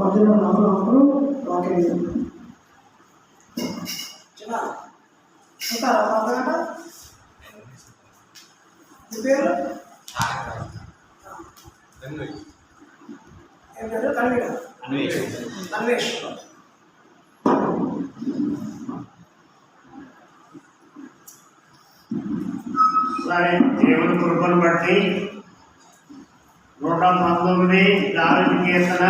మధ్యలో నాలుగు వాకింగ్ ఉంటారా పాపగంట మీ పేరు ఏం పేరు అన్వేష్ సరే దేవుని కృపను బట్టి 119 దావీదు కీర్తన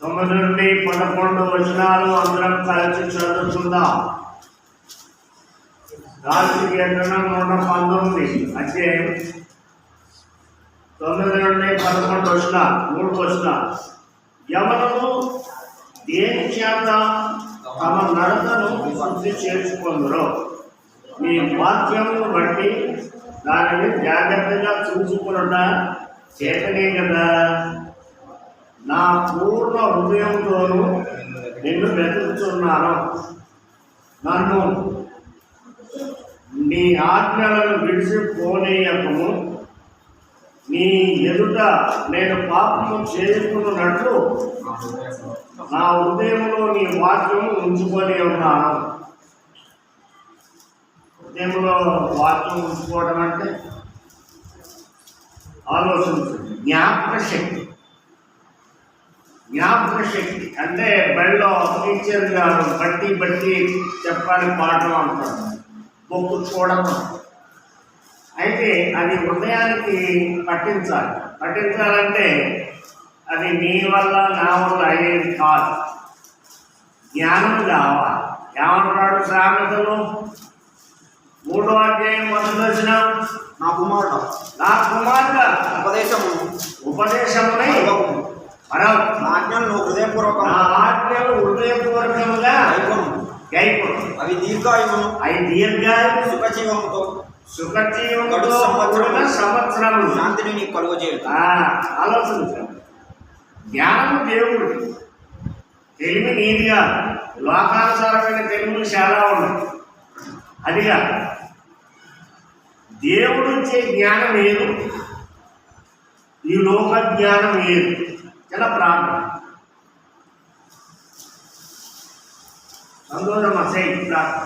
9 నుండి 11 వచనాలు అందరం కలిసి చదువుకుందాం. దావీదు కీర్తన 119 అధ్యాయం 9 నుండి 11 వచనాలు 3 వచనాలు. యవనులు దేని చేత తమ నడతను శుద్ధి చేసుకొందురో మీ వాక్యమును బట్టి దానిని జాగ్రత్తగా చూసుకున్న చేతనే కదా. నా పూర్ణ హృదయంతోనూ నిన్ను వెతుకుతున్నాను. నన్ను నీ ఆజ్ఞలను విడిచిపోనీయకము. నీ ఎదుట నేను పాపము చేసుకున్నట్లు నా హృదయంలో నీ వాక్యము ఉంచుకొని ఉన్నాను. హృదయంలో వాక్యం ఉంచుకోవడం అంటే ఆలోచించండి. జ్ఞాపక శక్తి అంటే బడిలో టీచర్ గారు బట్టి చెప్పాలి పాఠం అంటారు, బొక్కు చూడడం. అయితే అది హృదయానికి పట్టించాలంటే అది నీ వల్ల నా వల్ల అయ్యేది కాదు, జ్ఞానం కావాలి. ఏమంటున్నాడు సామెతలు 3వ అధ్యాయం 1వ వచనం, నా కుమారుడు ఉపదేశమునై ఆజ్ఞలు హృదయపూర్వకంగా గైకొను. అవి దీర్ఘాయువును సుఖజీవముతో సంవత్సరములు శాంతిని నీకు కలుగజేయు. ఆలోచించండి. జ్ఞానము దేవుడు, తెలివి నీదిగా. లోకానుసారమైన తెలివులు చాలా ఉన్నాయి. అదిగా దేవుడు ఇచ్చే జ్ఞానం ఏదు, ఈ లోక జ్ఞానం ఏదు. చాలా ప్రార్థన సంతోషం అసై ప్రార్థన.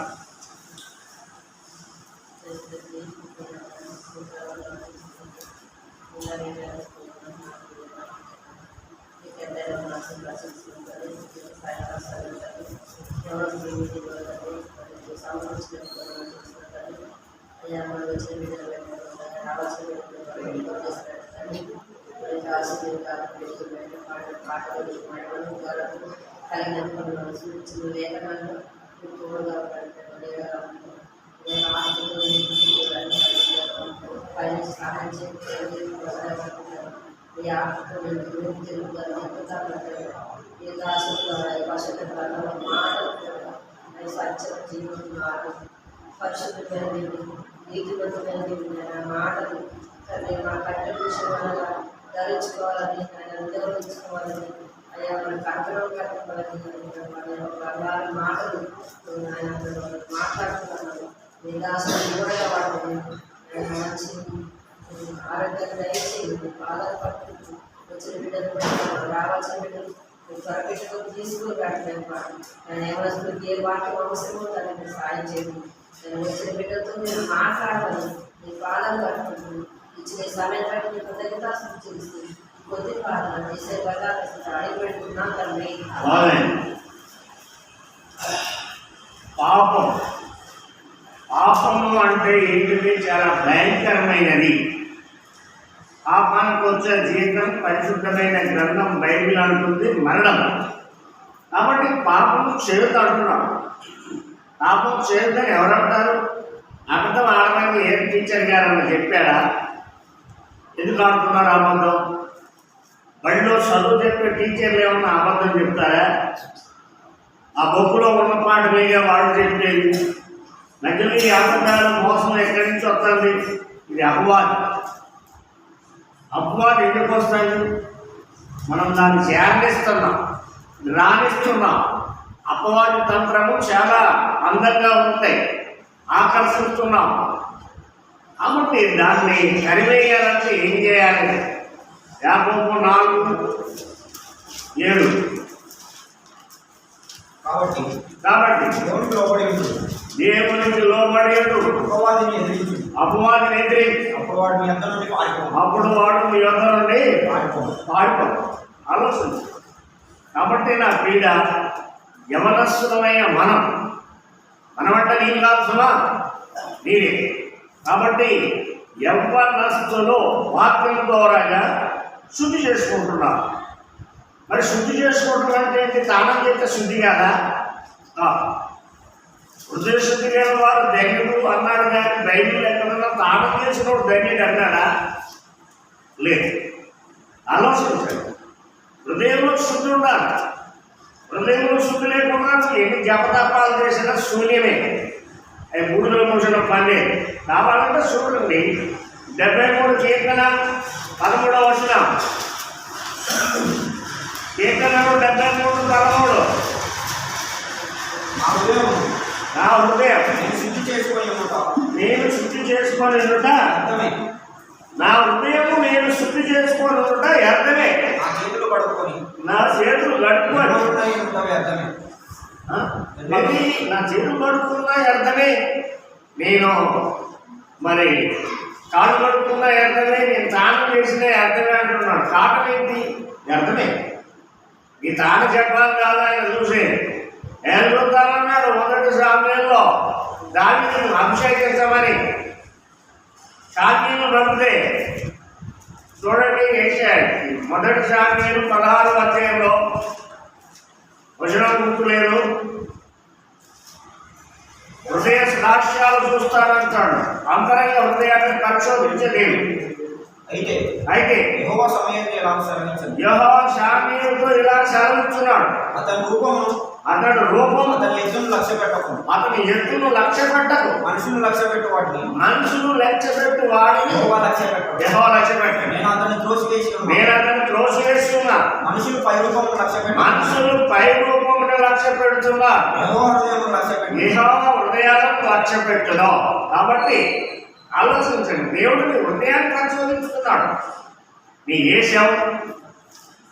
పరిశుద్ధమైనది నీతివంతమైనది మాటలు కానీ మా కట్టెల విషయం వల్ల ధరించుకోవాలని ఆయన ఉద్యోగించుకోవాలని అయ్యా మన కంటలో కట్టుకోవాలని బంగారు మాటలు ఆయన మాట్లాడుతున్నాను మీ దాసులు కూడా వాటిని మంచి ఆరోగ్యం దయచి బాధపడుతూ వచ్చిన బిడ్డలు రావాల్సిన బిడ్డలు త్వరపెట్టుకొని తీసుకుని ఆయన ఎవరు ఏ వాక్యం అవసరమో దాన్ని సాయం చేయండి. నేను వచ్చిన బిడ్డలతో మీరు మాట్లాడాలి, మీ పాదాలు పట్టుకుంటూ ఇచ్చిన సమయం బట్టి మీ కృతజ్ఞతాస్తుతులు చేస్తూ కొద్ది ప్రార్థన చేసే పదార్థం అడిగి పెట్టుకున్నాం తల్లి. పాపము అంటే ఏంటిది? చాలా భయంకరమైనది. పాపానికి వచ్చే జీవితం పరిశుద్ధమైన గ్రంథం బైబిల్ అంటుంది మరణం. కాబట్టి పాపము చేయొద్దు అంటున్నాం. పాపం చేయొద్దని ఎవరంటారు? అబద్ధం ఆడమని ఏ టీచర్ గారు అని చెప్పారా? ఎందుకు ఆడుతున్నారు అబద్ధం? బడిలో చదువు చెప్పే టీచర్లు ఏమన్నా అబద్ధం చెప్తారా? ఆ బొక్కులో ఉన్న పాట మీదే వాడు చెప్పేది. మధ్యలో ఈ అబద్ధాలు మోసం ఎక్కడి నుంచి వస్తుంది? ఇది అపవాదం. అపవాదం ఎందుకు వస్తుంది? మనం దాన్ని చేరనిస్తున్నాం, రాణిస్తున్నాం. అపవాది తంత్రము చాలా అందంగా ఉంటాయి, ఆకర్షిస్తున్నాం. కాబట్టి దాన్ని కరివేయాలంటే ఏం చేయాలి? యాకోబు 4:7 కాబట్టి దేవునికి లోబడి అపవాదిని ఎదిరించి అప్పుడు వాడు మీ యొద్ద నుండి పారిపో. ఆలోచించు. కాబట్టి నా పీడ యవనస్తులమైన మనమంటే నేను కాదు సుమా, నేనే. కాబట్టి యవ్వనస్తులు వాక్యం ద్వారాగా శుద్ధి చేసుకుంటున్నారు. మరి శుద్ధి చేసుకోవటం అంటే ఏంటి? తానం చేస్తే శుద్ధి కాదా? హృదయ శుద్ధి లేని వారు ధన్యుడు అన్నాడు, కానీ బైబిల్ ఎక్కడన్నా తానం చేసినోడు ధన్యుడు అన్నాడా? లేదు. ఆలోచించండి. హృదయంలో శుద్ధి ఉండాలి. హృదయంలో శుద్ధి లేకుండా ఎన్ని జపతపాలు చేసినా శూన్యమే. అవి 3 నిమిషాల పని కావాలంటే చూడండి. 73 కీర్తన 13వ వచనం. కీర్తనలు 73:13. నా హృదయం నేను శుద్ధి చేసుకొని ఉండుట, నా హృదయము నేను శుద్ధి చేసుకొని ఉండుట అర్థమే. నా చేతులు కడుక్కొని నా చేతులు కడుక్కున్నా అర్థమే. నేను మరి కాళ్ళు కడుక్కున్నా అర్థమే. నేను తాను చేసిన అర్థమే అంటున్నాను. కాటం ఏంటి? అర్థమే. ఈ తాను చెప్పాలి కాదు. ఆయన చూసే ఏం చూస్తానన్నాడు 1 సాముయేలులో దావీదును అభిషేకించమని. సామ్యులు పంపితే చూడండి, 1 సాముయేలు 16వ అధ్యాయంలో వచనం గుర్తులేదు. హృదయ సాక్ష్యాలు చూస్తానంటాడు. అంతరంగ హృదయాన్ని పరిశోధించలేదు. అయితే యెహోవా సామ్యులతో ఇలా సెలవిస్తున్నాడు, అతడు రూపం అతని ఎత్తును లక్ష్య పెట్టకు. మనుషులు లక్ష్య పెట్టు వాడిని యెహోవా లక్ష్య పెట్టు. నేను అతన్ని త్రోసివేస్తున్నా. మనుషులు పై రూపమును లక్ష్య పెడుతున్నా. యెహోవా హృదయాలను లక్ష్య పెట్టును. కాబట్టి ఆలోచించండి. దేవుడిని హృదయాన్ని పరిశోధించుతున్నాడు. నీ ఏషం,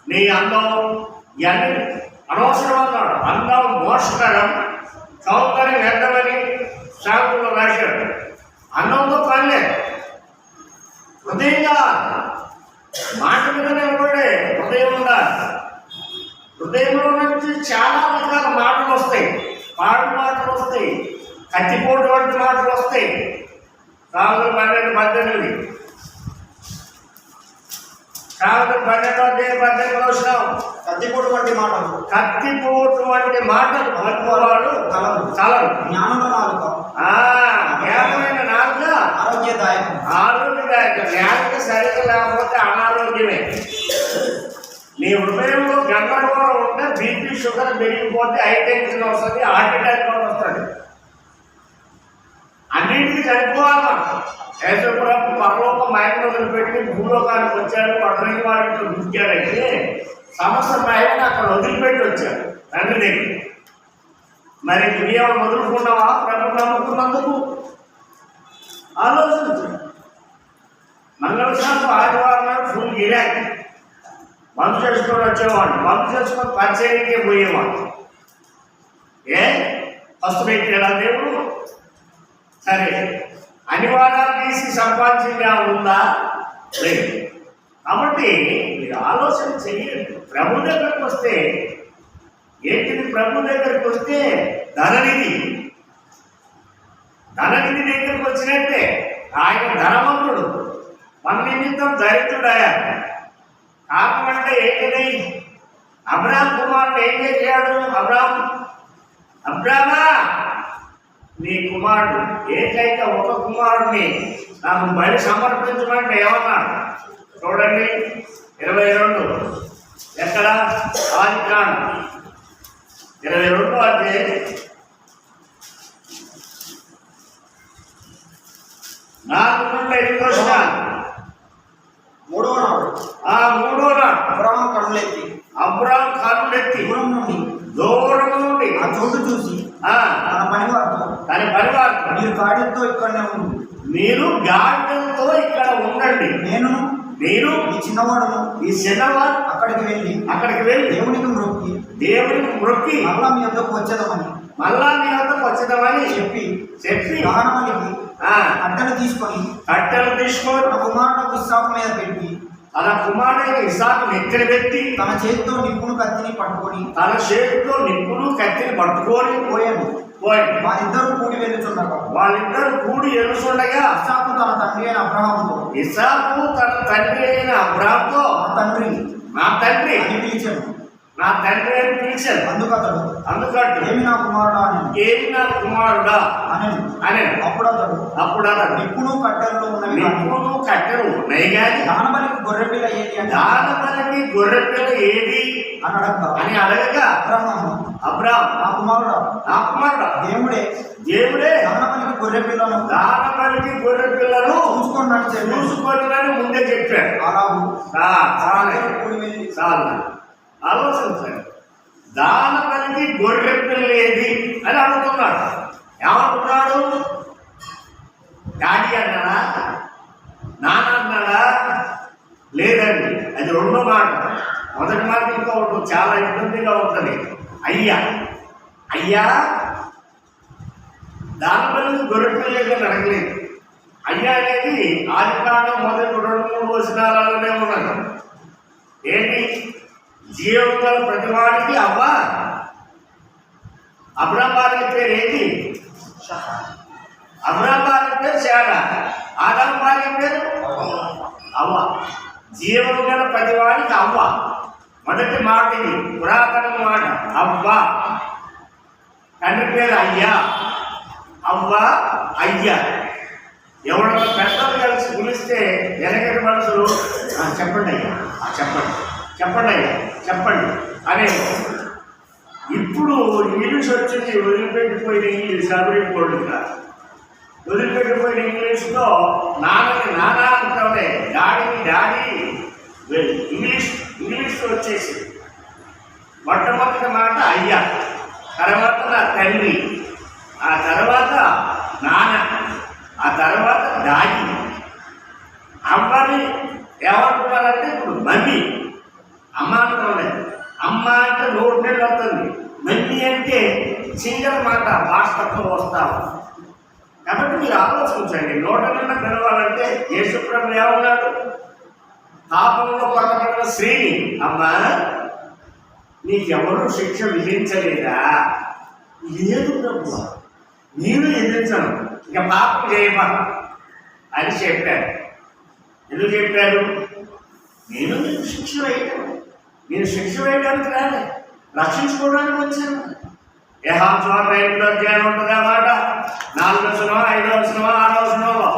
నీ అందం ఇవన్నీ అనవసరం అన్నాడు. అందం మోసకరం, సౌందర్యం వ్యర్థమని శాంతులు రాశాడు. అన్నంతో పనిలే, హృదయంగా మాట మీద నిలబడే హృదయం ఉండాలి. హృదయంలో నుంచి చాలా రకాల మాటలు వస్తాయి, పాడు మాటలు వస్తాయి, కత్తిపోటు వంటి మాటలు వస్తాయి. సాగులు 12:18 సాగులు 12:18 వచ్చినాం. కత్తిపోటు వంటి మాటలు కత్తిపోటు వంటి మాటలు పలుకువాడు కలరు. జ్ఞానుల నాలుక జ్ఞానమైన నాలుక ఆరోగ్యదాయకం. జ్ఞానిక సరిగ్గా లేకపోతే అనారోగ్యమే. నీ హృదయంలో గందరగోళం ఉంటే బీపీ షుగర్ పెరిగిపోతే హైటెన్షన్ వస్తుంది, హార్ట్ అటాక్ కూడా వస్తుంది. అన్నింటికి చనిపోవాలి. యేసుప్రభు పరలోక మహిమ వదిలిపెట్టి భూలోకానికి వచ్చాడు, పట్టణి వాడితో దుఃఖాడంటే సమస్త మహిమను అక్కడ వదిలిపెట్టి వచ్చాడు తండ్రి దగ్గర. మరి నువ్వేమో వదులుకున్నావా ప్రభు నమ్ముకున్నందుకు? ఆలోచించు. మంగళశాంతి ఆదివారం నాడు ఫుల్ గిరాక్ మందు చేసుకొని వచ్చేవాడు, మందు చేసుకొని పరిచయకే పోయేవాడు. ఫస్ట్ పెట్టాడా దేవుడు? సరే, అనివార్యాలు తీసి సంపాదించిందా ఉందా? లేదు. కాబట్టి మీరు ఆలోచన చెయ్యండి. ప్రభు దగ్గరికి వస్తే ఏంటిది? ప్రభు దగ్గరికి వస్తే ధననిధి దగ్గరికి వచ్చినట్టే. ఆయన ధనవంతుడు, మన నిమిత్తం దరిద్రుడయ్యాడు. కారణం అంటే ఏంటిది? అబ్రాహాం కుమారుడు ఏం చేశాడు? అబ్రామా నీ కుమారుడు, ఏకైక ఒక కుమారుడిని నాకు బలి సమర్పించమంటే ఏమన్నాడు? చూడండి 22 ఎక్కడ? ఆదికాండం 22 అధ్యాయం 4 నుండి 5 వచనాలు. మూడవ నాడు అబ్రాహాము కన్నులెత్తి దూరం నుండి ఆ చోటు చూసి తన పనివారితో మీరు గాడిదతో ఇక్కడనే ఉండు, మీరు గాడిదలతో ఇక్కడ ఉండండి, నేను ఈ చిన్నవాడు అక్కడికి వెళ్ళి దేవునికి మ్రొక్కి మళ్ళా మీ వద్దకు వచ్చేదామని చెప్పి దహనబలికి కట్టెలు తీసుకొని తన కుమారుడు ఇస్సాకు మీద పెట్టి నెత్తిన పెట్టి తన చేతితో నిప్పును కత్తిని పట్టుకొని పోయాను. వాళ్ళిద్దరూ కూడి వెళ్ళుచుండగా ఇస్సాకు తన తండ్రి అయిన అబ్రాహాముతో నా తండ్రి అని పిలిచాడు. అందుకట్టు ఏమి నా కుమారుడా అని అప్పుడు అతడు నిప్పును కట్టెలు ఉన్నాయి కానీ దానబలికి గొర్రెపిల్ల ఏది అని అడగక అబ్రాహాము నా కుమారుడా దేవుడే దానబలికి గొర్రెపిల్లను చూసుకొని ముందే చెప్పాడు. చాలు ఆలోచించండి. దానబలికి గొర్రెపిల్ల ఏది అని అడుగుతున్నాడు. ఏమంటున్నాడు? డాడీ అన్నాడా? నాన్న అన్నాడా? లేదండి, అది రెండో మాట. మొదటి మాట ఇంకా ఉంటుంది, చాలా ఇబ్బందిగా ఉంటుంది. అయ్యా దానబలికి గొర్రెపిల్ల ఏదని అడగలేదు. అయ్యా అనేది ఆదికాండం మొదటి 2-3 వచనాలలోనే ఉన్నది. ఏంటి? జీవంగల ప్రతివాడికి అబ్రాహాం భార్య పేరు ఏంటి? అబ్రాహాం భార్య పేరు శారా, ఆదాం భార్య పేరు అవ్వ. జీవంగల ప్రతివాడికి అవ్వ. మొదటి మాట ఇది, పురాతన మాట. అవ్వ తండ్రి పేరు అయ్యా, అవ్వ అయ్యా. ఎవరో పెద్దలు కలిసి పిలిస్తే వెనకటి మనుషులు చెప్పండి అయ్యా, చెప్పండి అనే. ఇప్పుడు ఇంగ్లీష్ వచ్చింది, వదిలిపెట్టిపోయిన ఇంగ్లీష్ అభివృద్ధి వదిలిపెట్టిపోయిన ఇంగ్లీష్లో నాన్నని నాన్న అంటాడే, డాడీని డాడీ. ఇంగ్లీష్ వచ్చేసి మొట్టమొదటి మాట అయ్యా, తర్వాత నా తండ్రి, ఆ తర్వాత నాన్న, ఆ తర్వాత డాడీ. అమ్మని ఏమంటున్నారంటే ఇప్పుడు మమ్మీ. అమ్మ అంటున్నాయి. అమ్మ అంటే 100 నెలలు అవుతుంది. మమ్మీ అంటే సింగల్ మాట, భాషతో వస్తాము. కాబట్టి మీరు ఆలోచించండి. నోట నిండా పిలవాలంటే యేసుప్రభు ఏమన్నాడు? పాపంలో పట్టబడిన స్త్రీని, అమ్మా నీకెవరూ శిక్ష విధించలేదా? లేదు ప్రభు, నేను విధించను, ఇక పాపం చేయమా అని చెప్పారు. ఎందుకు చెప్పారు? నేను నీకు శిక్ష వేయను, నేను శిక్ష వేయడానికి రాలే, రక్షించుకోవడానికి వచ్చాను. యెహోవా 5వ అధ్యాయం ఉంటుంది అన్నమాట. 4వ వచనం, 5వ వచనం, 6వ వచనంలో,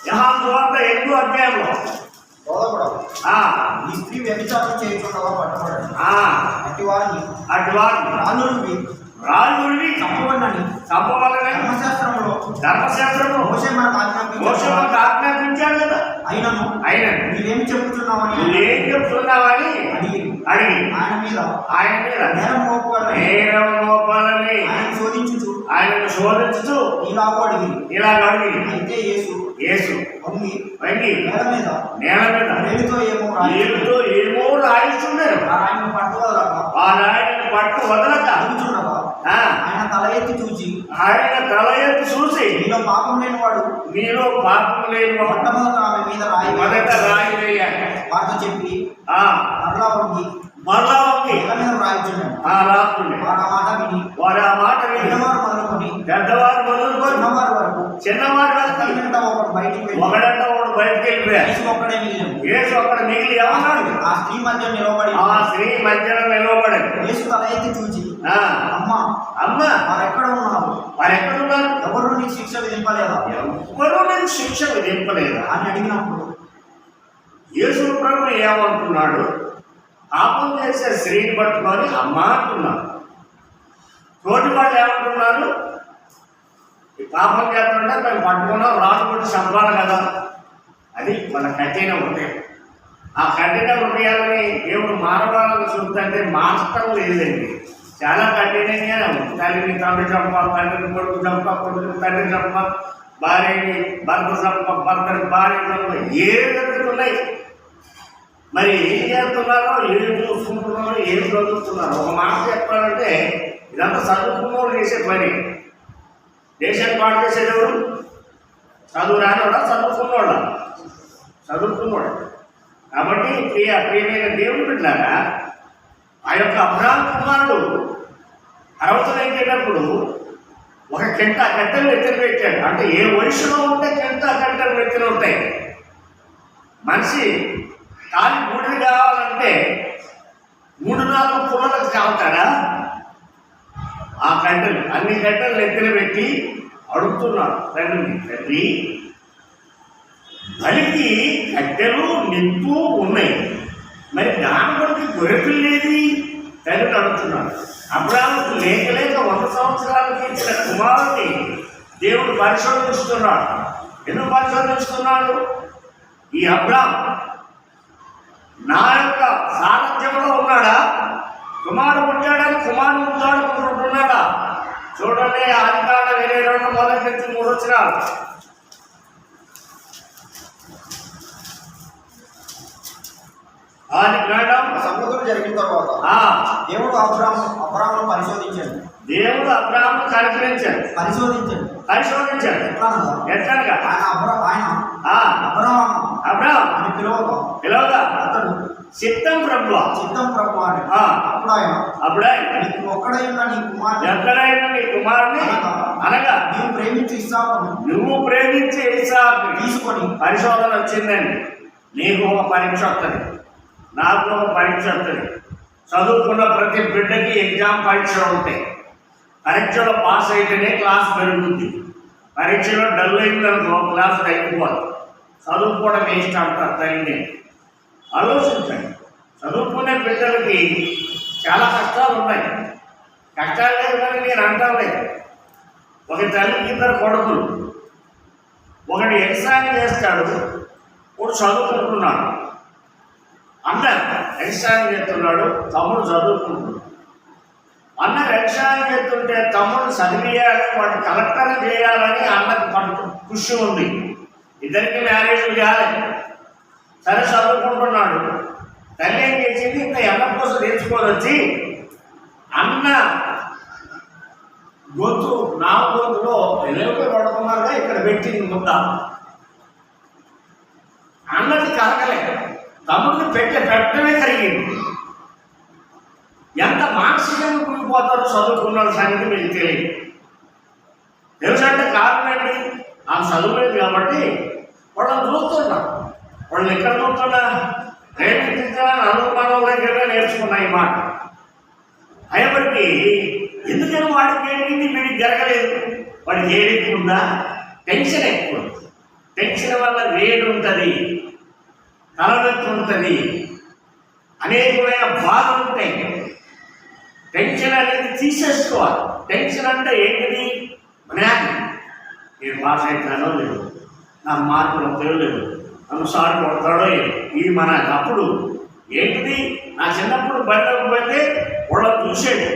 యెహోవా 8వ అధ్యాయంలో ఈ స్త్రీ వ్యభిచారం చేయుచుండగా పట్టబడింది. అటు వారిని రాళ్ళుడివి చంపవలనని ధర్మశాస్త్రంలో మోషే మనకు ఆజ్ఞాపించాడు కదా. అయినను నీవేం చెప్తున్నావని అడిగి ఆయన మీద నేరం మోపాలని ఆయనను శోధించుచు ఇలాగ అడిగి అయితే యేసు వంగి నేల మీద నీళ్ళతో ఏమో రాయిస్తున్నారు. ఆయన పట్టు వదలక ఆయన తల ఎత్తి చూసి నీలో పాపం లేనివాడు మొట్టమొదట ఆమె మీద రాయి వేయాలి వారితో చెప్పి మరలా వంగి రాయిస్తున్నాడు. వారు ఆ మాట విని పెద్దవారు మొదలుకొని చిన్నవారు వరకు ఒకడంట ఒకడు బయటికి వెళ్ళిపోయారు. యేసు అక్కడ మిగిలి ఏమన్నాడు? ఆ స్త్రీ మధ్యలో నిలవబడి యేసు తల ఎత్తి చూచి అమ్మా వారెక్కడ ఉన్నారు? ఎవరు నీకు శిక్ష విధింపలేదా అని అడిగినప్పుడు యేసు ప్రభు ఏమంటున్నాడు? పాపం చేసే స్త్రీని పట్టుకొని అమ్మ అంటున్నారు. తోటి వాళ్ళు ఏమంటున్నారు? ఈ పాపం చేస్తుంటే మేము పట్టుకున్నాం, రాజు కొట్టి చంపాలి కదా. అది మన కఠిన హృదయం. ఆ కఠిన హృదయాలని దేవుడు మానవాళ్ళని చూస్తుంటే మార్చడం లేదండి. చాలా కఠినంగా తల్లిని తండ్రి చంప, తండ్రిని కొడుకు చంప, కొడుకుని తండ్రి చంప, భార్యని భర్త చంప, భర్తని భార్య చంప, ఏ జరుగుతున్నాయి. మరి ఏం చేస్తున్నారో, ఏం చూసుకుంటున్నారో, ఏం చదువుతున్నారో. ఒక మాట చెప్పాలంటే ఇదంతా చదువుకున్నోడు చేసే పని. దేశాన్ని పాటు చేసేవాడు చదువు రానివాడా? చదువుకున్నాడు. కాబట్టి ప్రియమైన దేవుడు బిడ్డలారా, ఆ యొక్క అబ్రాహాము కుమారుడు అరవతలైపోయినప్పుడు ఒక కట్టెలు ఎత్తులు పెట్టాడు. అంటే ఏ వయసులో ఉంటే కట్టెలు ఎత్తులు ఉంటాయి. మనిషి కాలి బూడిది కావాలంటే 3-4 పుల్లలకు కావుతాడా? ఆ కట్టెలు అన్ని కట్టెలు ఎత్తులు పెట్టి అడుగుతున్నాడు తండ్రి, బలికి కట్టెలు నిప్పు ఉన్నాయి, మరి దాని కొరకు గొర్రెపిల్లేది తండ్రిని అడుగుతున్నాడు. అబ్రాహాముకు లేక 100 సంవత్సరాలకి ఇచ్చిన కుమారుని దేవుడు పరిశోధిస్తున్నాడు. ఎందుకు పరిశోధిస్తున్నాడు? ఈ అబ్రాహాము నా యొక్క సారథ్యంలో ఉన్నాడా? కుమారుడు పుట్టాడని కుమారుడు ముద్దాడుకుంటున్నాడా? చూడండి, ఆదికాండం 22 మొదటి నుంచి 3 వచనాలు. ఆదికాండం సంగతులు జరిగిన తర్వాత దేవుడు అబ్రాహామును పరిశోధించాడు. పరిశోధించాడు. ఎట్లనగా అబ్రాహాము అని పిలవగా అతడు చిత్తం ప్రభు అని. అప్పుడు ఆయన ఎక్కడైనా నీ కుమారుని అనగా నువ్వు ప్రేమించి ఇస్సాకును తీసుకొని పరిశోధన వచ్చిందండి. నీకు ఒక పరీక్ష వస్తుంది, నాకు ఒక పరీక్ష వస్తుంది. చదువుకున్న ప్రతి బిడ్డకి ఎగ్జామ్ పరీక్షలు ఉంటాయి. పరీక్షలో పాస్ అయితేనే క్లాస్ పెరుగుతుంది. పరీక్షలో డల్ అయిందనుకో క్లాస్ తగ్గిపోదు. చదువుకోవడం వేస్ట్ అంటారు తల్లిని. ఆలోచించండి, చదువుకునే బిడ్డలకి చాలా కష్టాలు ఉన్నాయి. కష్టాలు లేదని నేను అంటలేదు. ఒక తల్లికి 2 కొడుకులు, ఒకటి ఎగ్జామ్ చేస్తాడు, ఒకడు చదువుకుంటున్నాడు. అన్న ఎగ్జామ్ చేస్తున్నాడు, తమ్ముడు చదువుకుంటున్నాడు. అన్న ఎగ్జామ్ చేస్తుంటే తమ్ముడు చదివేయాలి, వాడు కలెక్టర్ చేయాలని అన్నకు కృషి ఉంది. ఇద్దరికి మ్యారేజ్లు చేయాలి. సరే చదువుకుంటున్నాడు. తల్లి ఏం చేసింది? ఇంత ఎన్న కోసం తెచ్చుకొని వచ్చి అన్న గొంతు నా గొంతులో ఎలుగులు పడుతున్నారుగా ఇక్కడ పెట్టింది ముద్ద అన్నది కరగలేదు, తమ్ముడిని పెట్టడమే కరిగింది. ఎంత మానసికంగా కూలిపోతారో చదువుకున్న సంగతి మీకు తెలియదు. తెలుసంటే కారణం ఏంటి? ఆ చదువులేదు కాబట్టి వాళ్ళని చూస్తున్నా. వాళ్ళని ఎక్కడ చూస్తున్నా? ప్రేమించిన అనుమానం దగ్గర నేర్చుకున్నా ఈ మాట. అయ్యప్పటికీ ఎందుకని వాడికి ఏడింది వీడికి జరగలేదు? వాడికి ఏడింది ఉందా? టెన్షన్ ఎక్కువ. టెన్షన్ వల్ల వేడి ఉంటుంది, తలనొప్పి ఉంటుంది, అనేకమైన బాధలు ఉంటాయి. టెన్షన్ అనేది తీసేసుకోవాలి. టెన్షన్ అంటే ఏంటిది? మనకి నేను పాస్ అవుతానో లేదు, నా మార్కులు తెలియలేదు, నన్ను సార్ కొడతాడో ఇది మన అప్పుడు ఏంటిది? నా చిన్నప్పుడు బయటకు పోతే వాళ్ళని చూసేది,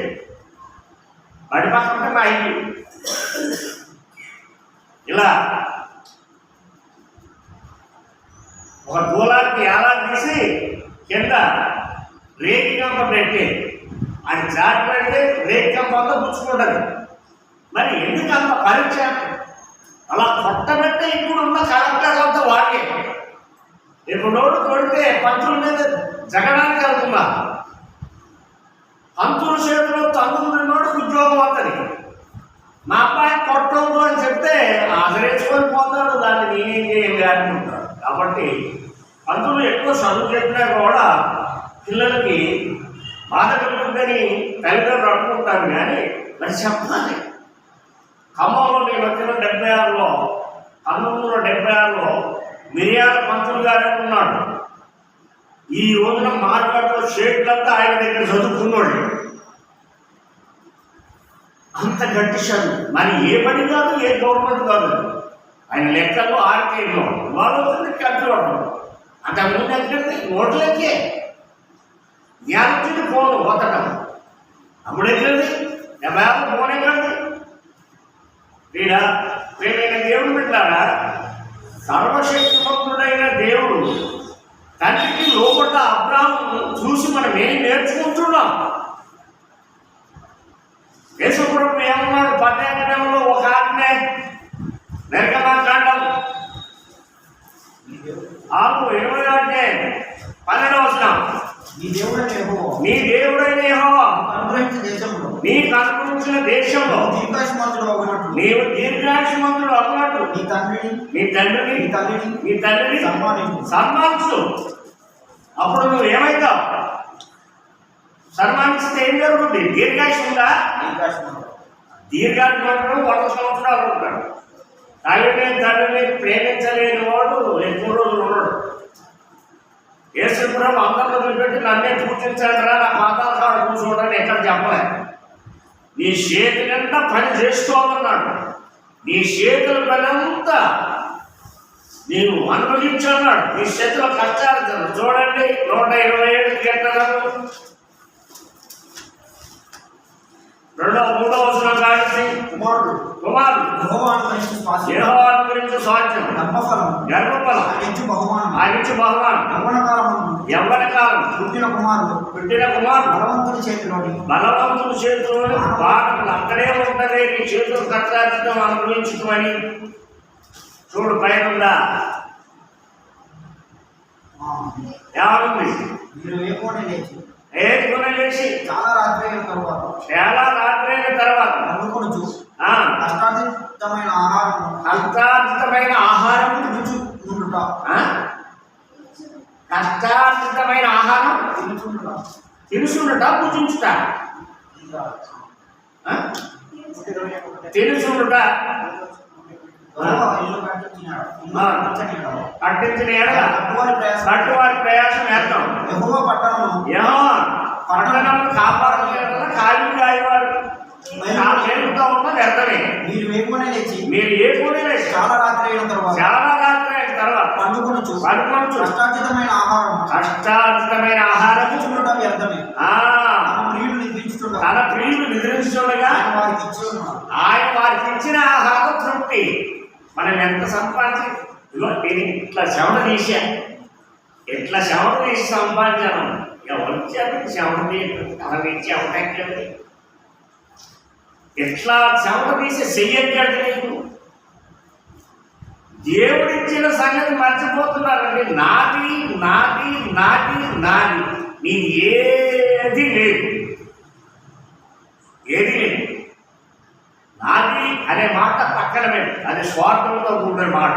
బడి పక్కన మా ఇల్లు ఇలా ఒక దూలానికి ఎలా తీసి కింద రేగి కంప పెట్టి అది జారి పెడితే రేగి కంప అంతా పుచ్చుకుంటుంది. మరి ఎందుకు అంత పరీక్ష? అలా కొట్టబెట్టే ఇప్పుడు ఉన్న కలెక్టర్లు అంతా వాడే. ఇప్పుడు నోటు కొడితే పంతుల మీద జగడానికి వెళ్తున్నా, పంతుల చేతిలో తండ్రి నోటు ఉద్యోగం అవుతుంది. మా అబ్బాయి కొట్టదు అని చెప్తే ఆదరించుకొని పోతాడు, దాన్ని నేనేం చేయాలి అనుకుంటాడు. కాబట్టి పంతులు ఎక్కువ చదువు చెప్పినా కూడా పిల్లలకి బాధ కలుగుతుందని తల్లిదండ్రులు అనుకుంటారు. కానీ మరి చెప్పాలి. ఖమ్మంలో నేను వచ్చిన 76లో 1976లో మిరియాల పంతులు గారు ఉన్నాడు. ఈ రోజున మార్కెట్లో షేట్లంతా ఆయన దగ్గర చదువుకున్నాడు. అంత గట్టి చదువు. మరి ఏ పని కాదు, ఏ గవర్నమెంట్ కాదు. ఆయన లెక్కల్లో ఆర్కేలో వాళ్ళు కట్టుకోవడం అంతకుముందు ఎక్కడికి నోట్లకే జ్ఞానం ఫోన్ పోతడం అప్పుడెక్కడిది 70 ఫోన్ ఎక్కడిది? ప్రేమైన దేవుడు పెట్టారా? సర్వశక్తిమంతుడైన దేవుడు తండ్రికి లోపల అబ్రాహాము చూసి మనం ఏం నేర్చుకుంటున్నాం? యేసుప్రభు ఏమన్నాడు? 18లో ఒక ఆజ్ఞ, నిర్గమకాండం 6:20 12వ వచనం, నీ దేవుడైన యెహోవా నీకు అనుగ్రహించిన దేశంలో నీవు దీర్ఘాయుష్మంతుడు అన్నట్టు నీ తండ్రిని సన్మానించు. అప్పుడు నువ్వు ఏమైతావు? సన్మానిస్తే ఏం జరుగుతుంది? దీర్ఘాయుష్ ఉందా? దీర్ఘాయుష్మంతుడు 100 సంవత్సరాలు ఉంటాడు. తండ్రిని ప్రేమించలేని వాడు ఎక్కువ రోజులు ఉన్నాడు. యేసుప్రభు అందరిలో వదిలిపెట్టి నన్నే పూజించాడు రా, నా పాతాల కాడ కూర్చోవడానికి ఎక్కడ చెప్పలే. నీ చేతి నిండా పని చేసుకోమన్నాడు. నీ చేతుల పని అంతా నేను అనుభవించన్నాడు. నీ చేతిలో కష్టార్జన చూడండి. 127 కీర్తనలు 2-3 వచనం కానించి కుమారుడు యెహోవాను గురించి సాక్ష్యం, గర్భఫలం, ఆయన బహుమానం, యవ్వనకాలం పుట్టిన కుమారుడు బలవంతుడి చేతిలోని బాధలు అక్కడే ఉంటదే. నీ చేతులు కష్టార్జితం అనుభవించుకోమని చూడు. పైన ఉందా? ఏముంది? ఏడుకొని లేచి చాలా రాత్రి అయిన తర్వాత కష్టార్జితమైన ఆహారం తినుసుండుట పూజించుట తినుసుండుట కట్టించిన కట్టువారి ప్రయాసం వేస్తాం. పట్టణం కాపాడలేదు ఖాళీ కాయవాడు నేర్పుతా ఉన్న వ్యర్థమే. మీరు ఏ పూనే లేచి చాలా రాత్రి అయిన తర్వాత కష్టార్జితమైన ఆహారం తన ప్రియులు నిద్రించుండగా ఆయన వారికి ఇచ్చిన ఆహారం తృప్తి. మనం ఎంత సంపాదించి ఇట్లా శవణ తీసి సంపాదించాను. ఎవరిచ్చారు శవణ తీసి అవటెక్కడి? ఎట్లా చెమట తీసి చెయ్యగలదు నీకు? దేవుడిచ్చిన సంగతి మర్చిపోతున్నారండి. నాది నాది నాది నాది, నీది ఏది లేదు, ఏది లేదు. నాది అనే మాట పక్కన పెట్టి, అది స్వార్థంతో కూడిన మాట.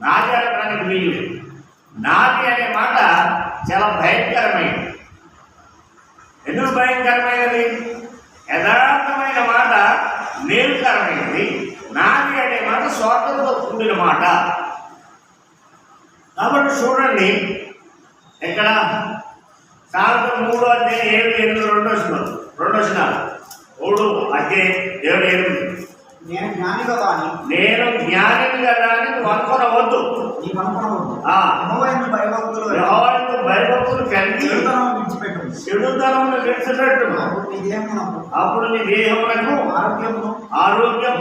నాది అనడానికి వీలు లేదు. నాది అనే మాట చాలా భయంకరమైనది. ఎందుకు భయంకరమైనది? యథార్థమైన మాట మేలుకరమైనది. నాది అనే మాట స్వార్థంతో కూడిన మాట. కాబట్టి చూడండి, ఇక్కడ సాయంత్రం 3వ అధ్యాయం 7, 8, 2 వచనాలు. 3 అధ్యాయం 7, 8. నేను జ్ఞాని కదా అని నువ్వు అనుకోనవద్దు. యెహోవాయందు భయభక్తులు కలిగి చెడుతనమును విడిచిపెట్టు. అప్పుడు నీ దేహమునకు ఆరోగ్యం,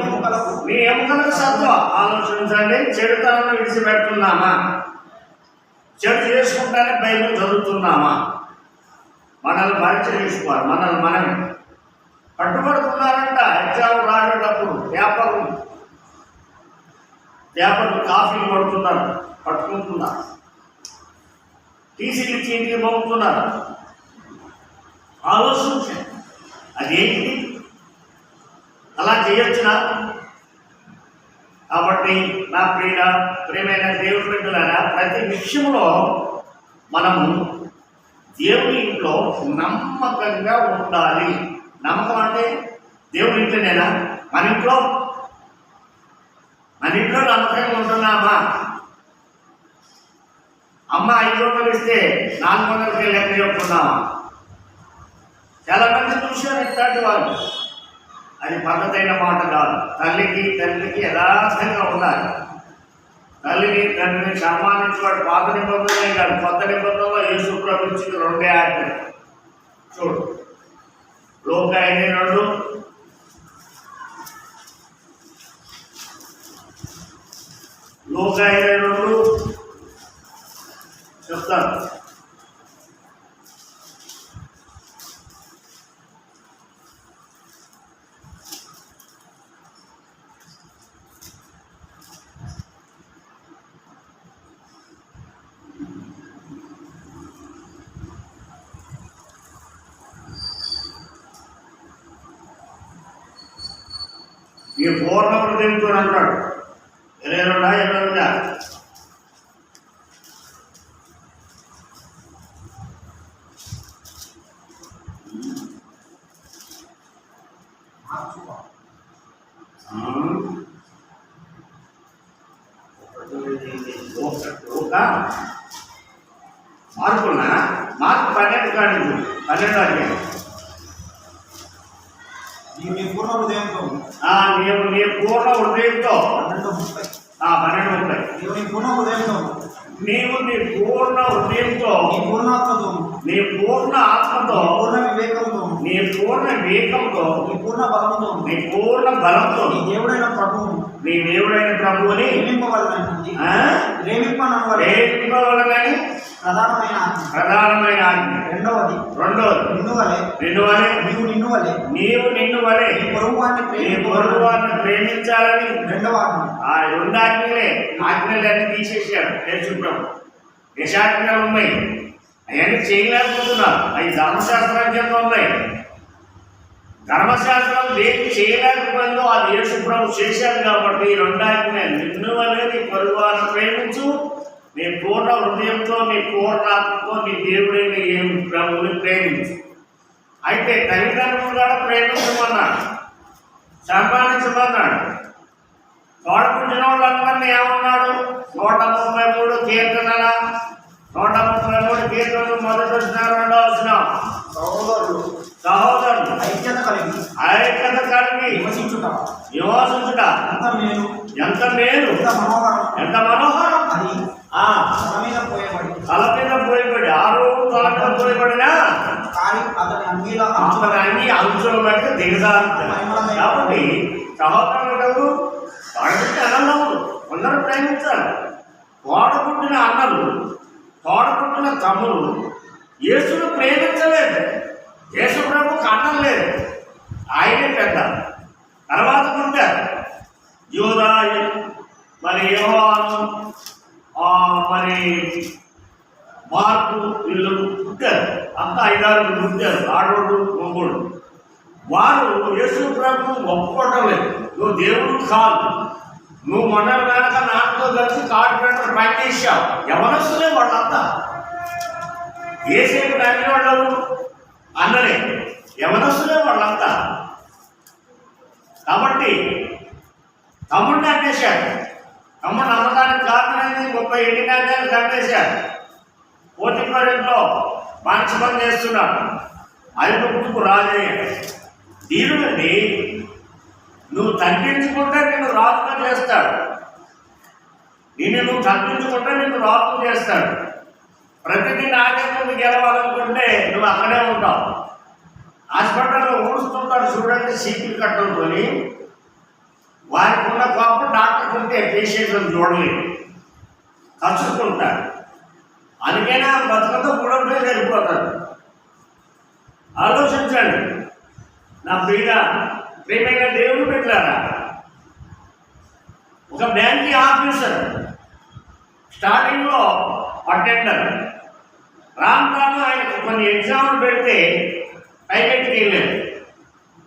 నీ ఎముకలకు సత్వ. ఆలోచించండి, చెడుతనమును విడిచిపెడుతున్నామా? చెడు చేసుకుంటానే బైబిల్ చదువుతున్నామా? మనల్ని పరీక్ష చేసుకోవాలి. మనమే పట్టుబడుతున్నారంట. ఎగ్జామ్ రాసేటప్పుడు పేపర్లు కాఫీ పడుతున్నారు, పట్టుకుంటున్నారు, టీసీలు ఇచ్చి ఇంటికి పంపుతున్నారు. ఆలోచించండి, అదేంటి? అలా చేయొచ్చునా? కాబట్టి నా ప్రియమైన దేవుడి బిడ్డలారా, ప్రతి విషయంలో మనము దేవుని ఇంట్లో నమ్మకంగా ఉండాలి. నమ్మకం అంటే దేవుడి ఇంట్లోనేనా? మన ఇంట్లో నమ్మకంగా ఉంటున్నామా? అమ్మ 500 ఇస్తే 400కి లెక్క చెప్తున్నామా? చాలా మంది చూశారు ఇట్లాంటి వాళ్ళు. అది పద్ధతైన మాట కాదు. తల్లికి తండ్రికి యథార్థంగా ఉండాలి. తల్లిని తండ్రిని సన్మానించేవాడు పాత నిబంధనే కాదు, కొత్త నిబంధనలో యేసు ప్రభు ఇచ్చిన 2 ఆజ్ఞలు చూడు. లోక 5:2, లోక 5:2 చెప్తాను. ఈ పూర్ణ హృదయంతో అంటాడు. 22 మార్పు 12 కాదు, 12 అధ్యాయం. నీవు నీ పూర్ణ హృదయంతో నీవు నీ పూర్ణ హృదయంతో 12:30 నీవు నీ పూర్ణ హృదయంతో నీవు నీ పూర్ణ హృదయంతో నీ పూర్ణాత్మతో నీ పూర్ణ ఆత్మతో పూర్ణ వివేకంతో నీ పూర్ణ వివేకంతో నీ పూర్ణ బలంతో నీ పూర్ణ బలంతో నీ దేవుడైన ప్రభువుని ప్రేమింపవలనని ప్రధానమైన ఆజ్ఞ. రెండవది నీవు నిన్ను వలె నీ పొరుగువారిని ప్రేమించాలని. ఆ 2 ఆజ్ఞలన్నీ తీసేసాడు తెలుసుకుంటాం. యశాజ్ఞలు ఉన్నాయి, అవన్నీ చేయలేకపోతున్నారు. అవి ధర్మశాస్త్రం కింద ఉన్నాయి. ధర్మశాస్త్రం దేనికి చేయలేకపోయిందో అది యేసు ప్రభు చేశాడు. కాబట్టి ఈ 2 ఆజ్ఞలు, నిన్ను వలె నీ పొరుగువారిని ప్రేమించు, నీ పూర్ణ హృదయంతో నీ పూర్ణాత్మతో నీ దేవుడైన ప్రభువుని ప్రేమించు. అయితే తల్లిదండ్రులు కూడా ప్రేమించమన్నాడు, సంపాదించమన్నాడు. తోడపుట్టిన వాళ్ళందరినీ ఏమన్నాడు? 133 కీర్తనల 133 కీర్తనలు మొదటి వచనం, 2వ వచనం. సహోదరులు ఐక్యత కలిగి నివసించుట ఎంత మేలు, ఎంత మనోహరం. తల మీద పోయబడి 6 తల మీద పోయబడినా అన్ని అంశాల బట్టి దిగజారుతాయి. కాబట్టి సహోదరులు తోడబుట్టిన అన్నదమ్ములు అందరూ ప్రేమించాలి. తోడబుట్టిన అన్నలు, తోడబుట్టిన తమ్ములు యేసును ప్రేమించలేదు. యేసు ప్రభుకు అన్నం లేదు, ఆయనే పెద్ద. తర్వాత పుట్టారు యోదా, మరి యోహాను, మరి మార్కు, వీళ్ళు పుట్టారు. అంతా 5-6 పుట్టారు, ఆడోడు మొగ్గుడు. వారు యేసు ప్రభువు ఒప్పుకోవటం లేదు. నువ్వు దేవుడు కాదు, నువ్వు మొన్నటి వెనక నాతో కలిసి కార్పొరేటర్ పనిచేసావు. ఎవరొస్తులే వాళ్ళంతా ఏసేపు నమ్మిన వాళ్ళు అన్నలే, ఎవరొస్తులే వాళ్ళంతా. కాబట్టి తమ్ముడిని అమ్మేశాడు. తమ్ముడిని అమ్మడానికి కారణమైంది 30 ఏళ్ళ నాయకులు కట్టేశాడు. పోతిఫరింట్లో మంచి పని చేస్తున్నాడు. ఐగుప్తుకు రాజయ్యాడు. దీనుడిని నువ్వు తగ్గించుకుంటే నిన్ను రాజుగా చేస్తాడు. నువ్వు తగ్గించుకుంటే నిన్ను రాజుగా చేస్తాడు. ప్రతిదీ నాకే నువ్వు గెలవాలనుకుంటే నువ్వు అక్కడే ఉంటావు. హాస్పిటల్లో ఊడుస్తుంటాడు చూడండి, సీట్లు కట్టుకొని. వారికి ఉన్న కోపం డాక్టర్ ఉంటే పేషెంట్లను చూడలేదు, కలుసుకుంటాడు. అందుకైనా బతుకంతా కూడా సరిపోతాడు. ఆలోచించండి నా ప్రియమైన దేవుడు పెట్టారా. ఒక బ్యాంకింగ్ ఆఫీసర్ స్టార్టింగ్లో అటెండర్, రాను ఆయనకు కొన్ని ఎగ్జామ్లు పెడితే పైకెట్కి వెళ్ళాడు.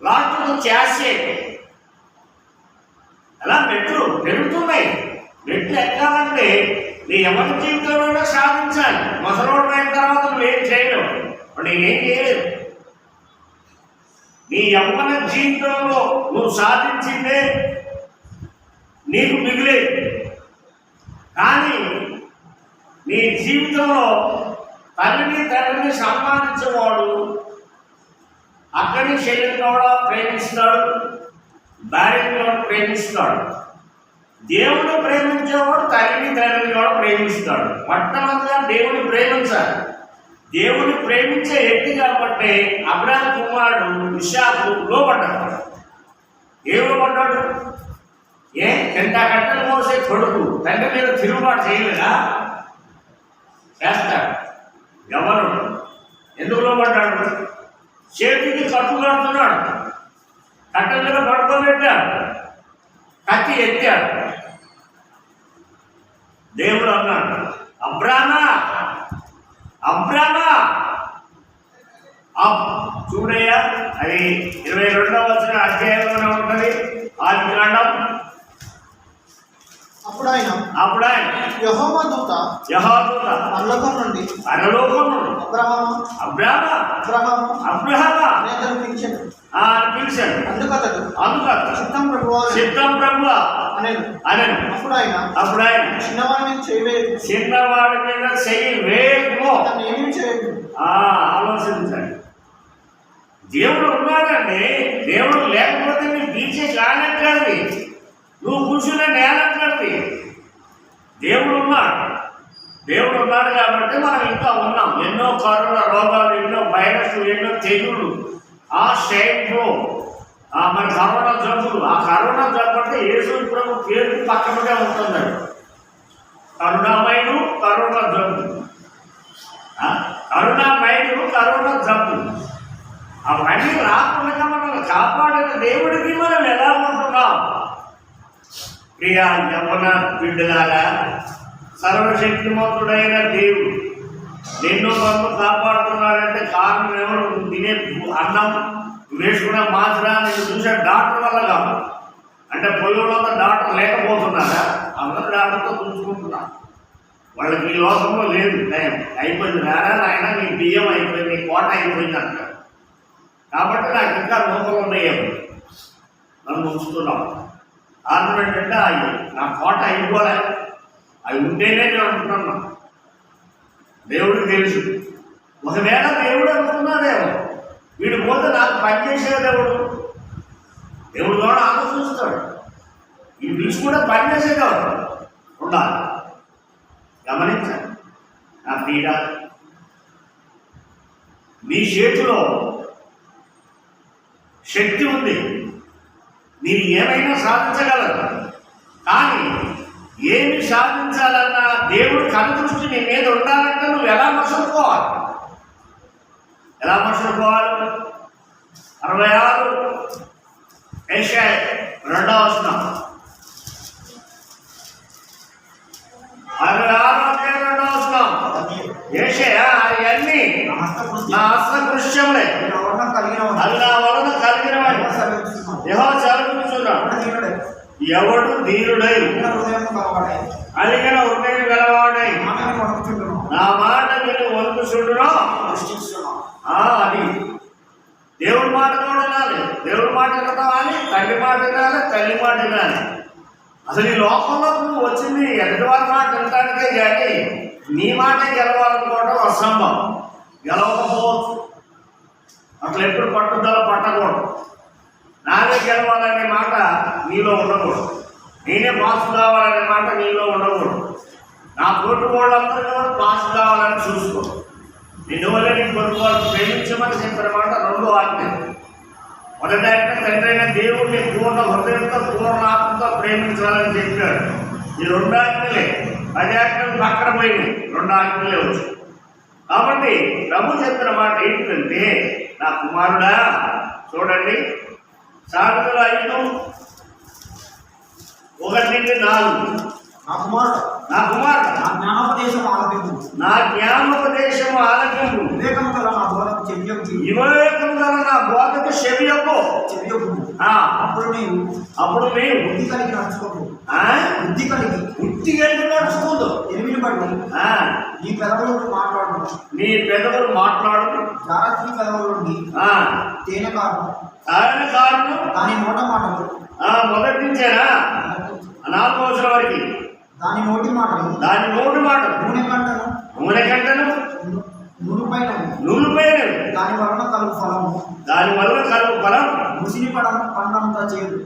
లాస్ట్కు చేసే అలా మెట్లు పెరుగుతున్నాయి. మెట్లు ఎక్కాలంటే నీ ఎవరి జీవితంలో సాధించాలి. ముసలోడు అయిన తర్వాత నువ్వేం చేయలేవు. నేనేం చేయలేదు. నీ యవ్వన జీవితంలో నువ్వు సాధించిందే నీకు మిగిలేదు. కానీ నీ జీవితంలో తండ్రిని సన్మానించేవాడు అక్కడి శరీరం కూడా ప్రేమిస్తాడు, భార్యను కూడా ప్రేమిస్తాడు. దేవుడు ప్రేమించేవాడు తండ్రిని కూడా ప్రేమిస్తాడు. మొట్టమొదటిగా దేవుని ప్రేమించాలి. దేవుని ప్రేమించే వ్యక్తి కాబట్టి అబ్రాహాము కుమారుడు ఇస్సాకు లోపడ్డాడు. ఏ లోపడ్డాడు? ఎంత కట్టలు మోసే కొడుకు తండ్రి మీద తిరుగుబాటు చేయలేదా? చేస్తాడు. ఎవరు ఎందుకు లోపడ్డాడు? చేతికి కట్టు కడుతున్నాడు, కట్టల మీద పడుకోబెట్టాడు, కత్తి ఎత్తాడు. దేవుడు అన్నాడు, అబ్రామా అబ్రామా చూడయ్యా. అది 22వ అధ్యాయంలోనే ఉంటుంది. ఆదికాండం. అప్పుడు ఆయన యెహోవా దూత పరలోకం నుండి అబ్రాహామా పిలిచాడు. అందుకతడు చిత్తం ప్రభువా అనెను. అప్పుడు ఆయన చిన్నవాడి మీద చెయ్యి వేయకు. ఏమీ చేయకు. ఆలోచించండి. దేవుడు ఉన్నాడండి. దేవుడు లేకపోతే నీ బీచే కానట్లేదు, నువ్వు కూర్చునే నేలట్లేదు. దేవుడు ఉన్నాడు కాబట్టి మనం ఇంకా ఉన్నాం. ఎన్నో కరోనా రోగాలు, ఎన్నో వైరస్, ఎన్నో తెగుళ్ళు, స్టైట్లో మరి కరోనా జబ్బులు. ఆ కరోనా జబ్బు అంటే యేసు ప్రభు పేరు పక్కనగా ఉంటుందండి. కరుణామయుడు కరోనా జబ్బు, కరుణామయుడు కరోనా జబ్బు. అవన్నీ రాకుండా మనల్ని కాపాడిన దేవుడికి మనం ఎలా ఉంటున్నాం? ప్రియా యవ్వన బిడ్డలారా, సర్వశక్తిమంతుడైన దేవుడు నిన్ను నన్ను కాపాడుతున్నాడంటే కారణం ఎవరు? తినే అన్నం, వేసుకున్న మాత్ర, నేను చూసే డాక్టర్ వల్ల కాదు. అంటే పొయ్యిలో డాక్టర్ లేకపోతున్నారా? అందరూ డాక్టర్తో చూసుకుంటున్నారు. వాళ్ళకి ఈ లోకంలో లేదు. టైం అయిపోయింది, రారా నాయన నీ బియ్యం అయిపోయింది, నీ కోట అయిపోయింది అంటారు. కాబట్టి నాకు ఇంకా నూకలు ఉన్నాయేమో నన్ను ఉంచుతున్నాం. కారణం ఏంటంటే అవి నా కోట అయిపోలే, అవి ఉంటేనే నేను అనుకుంటున్నాను. దేవుడికి తెలుసు. ఒకవేళ దేవుడు అనుకున్నాడేమో వీడు పోతే నాకు పనిచేసే దేవుడు కూడా ఆలోచిస్తాడు. ఈ పిలిచి కూడా పనిచేసేదేవాడు ఉండాలి. గమనించండి నా పీడ. మీ చేతిలో శక్తి ఉంది, మీరు ఏమైనా సాధించగలరు. కానీ ఏమి సాధించాలన్నా దేవుడు కనుదృష్టి నీ మీద ఉండాలంటే నువ్వు ఎలా మసులుకోవాలి? 66 యెషయా 2వ వచనం 66వ వచనం. యెషయా అవన్నీ నా హస్తకృత్యములే, అవి నా వలన కలిగినవని యెహోవా సెలవిస్తున్నాడు. ఎవడు ధీరుడై అలిగిన హృదయం గలవాడై నా మాట విని వణుకుచుండునో అది దేవుడి మాట కూడా వినాలి. దేవుడి మాట వినాలి, తండ్రి మాట వినాలి, తల్లి మాట వినాలి. అసలు ఈ లోకంలో నువ్వు వచ్చింది ఎదుటివారి మాట వినటానికే కానీ నీ మాటే గెలవాలనుకోవడం అసంభవం. గెలవకపోవచ్చు. అసలు ఎప్పుడు పట్టుదల పట్టకూడదు. నాదే గెలవాలనే మాట నీలో ఉండకూడదు. నేనే పాస్ కావాలనే మాట నీలో ఉండకూడదు. నా తోటి వాళ్ళందరూ కూడా పాస్ కావాలని చూసుకో. నిన్ను వల్ల నీ కొడుకు వాళ్ళు ప్రేమించమని చెప్పిన మాట 2వ ఆజ్ఞ. మొదటి ఆజ్ఞ తండ్రి అయిన దేవుడిని పూర్ణ హృదయంతో పూర్ణ ఆత్మతో ప్రేమించాలని చెప్పాడు. ఈ 2 ఆజ్ఞలే. 10 ఆజ్ఞలు పక్కన పోయింది, 2 ఆజ్ఞలే వచ్చు. కాబట్టి ప్రభు చెప్పిన మాట ఏంటంటే, నా కుమారుడా చూడండి, సామెతలు 5:1-4. నా కుమారుడు నా కుమారుడు నా జ్ఞానోపదేశం ఆలకింపు, నా జ్ఞానోపదేశము ఆలకింపు, వివేకము గల నా బోధకు చెవియొగ్గు, వివేకము గల నా బోధకు చెవియొగ్గు. అప్పుడు నీవు బుద్ధి కలిగి నడుచుకోకు. బుద్ధి కలిగి నడుచుకోదు. ఎనిమిది బట్టి నీ పెదవులు మాట్లాడు. జాగ్రత్త పెదవుల నుండి తేనె కారణం దాని నోట మాటలు మొదటి నుంచేనా 4వ వచనం వరకు దాని నోటి మాటలు నూనె కంటను నులుపైనవి దాని వలన కలుగు ఫలం ముసిని పండంతా చేయదు.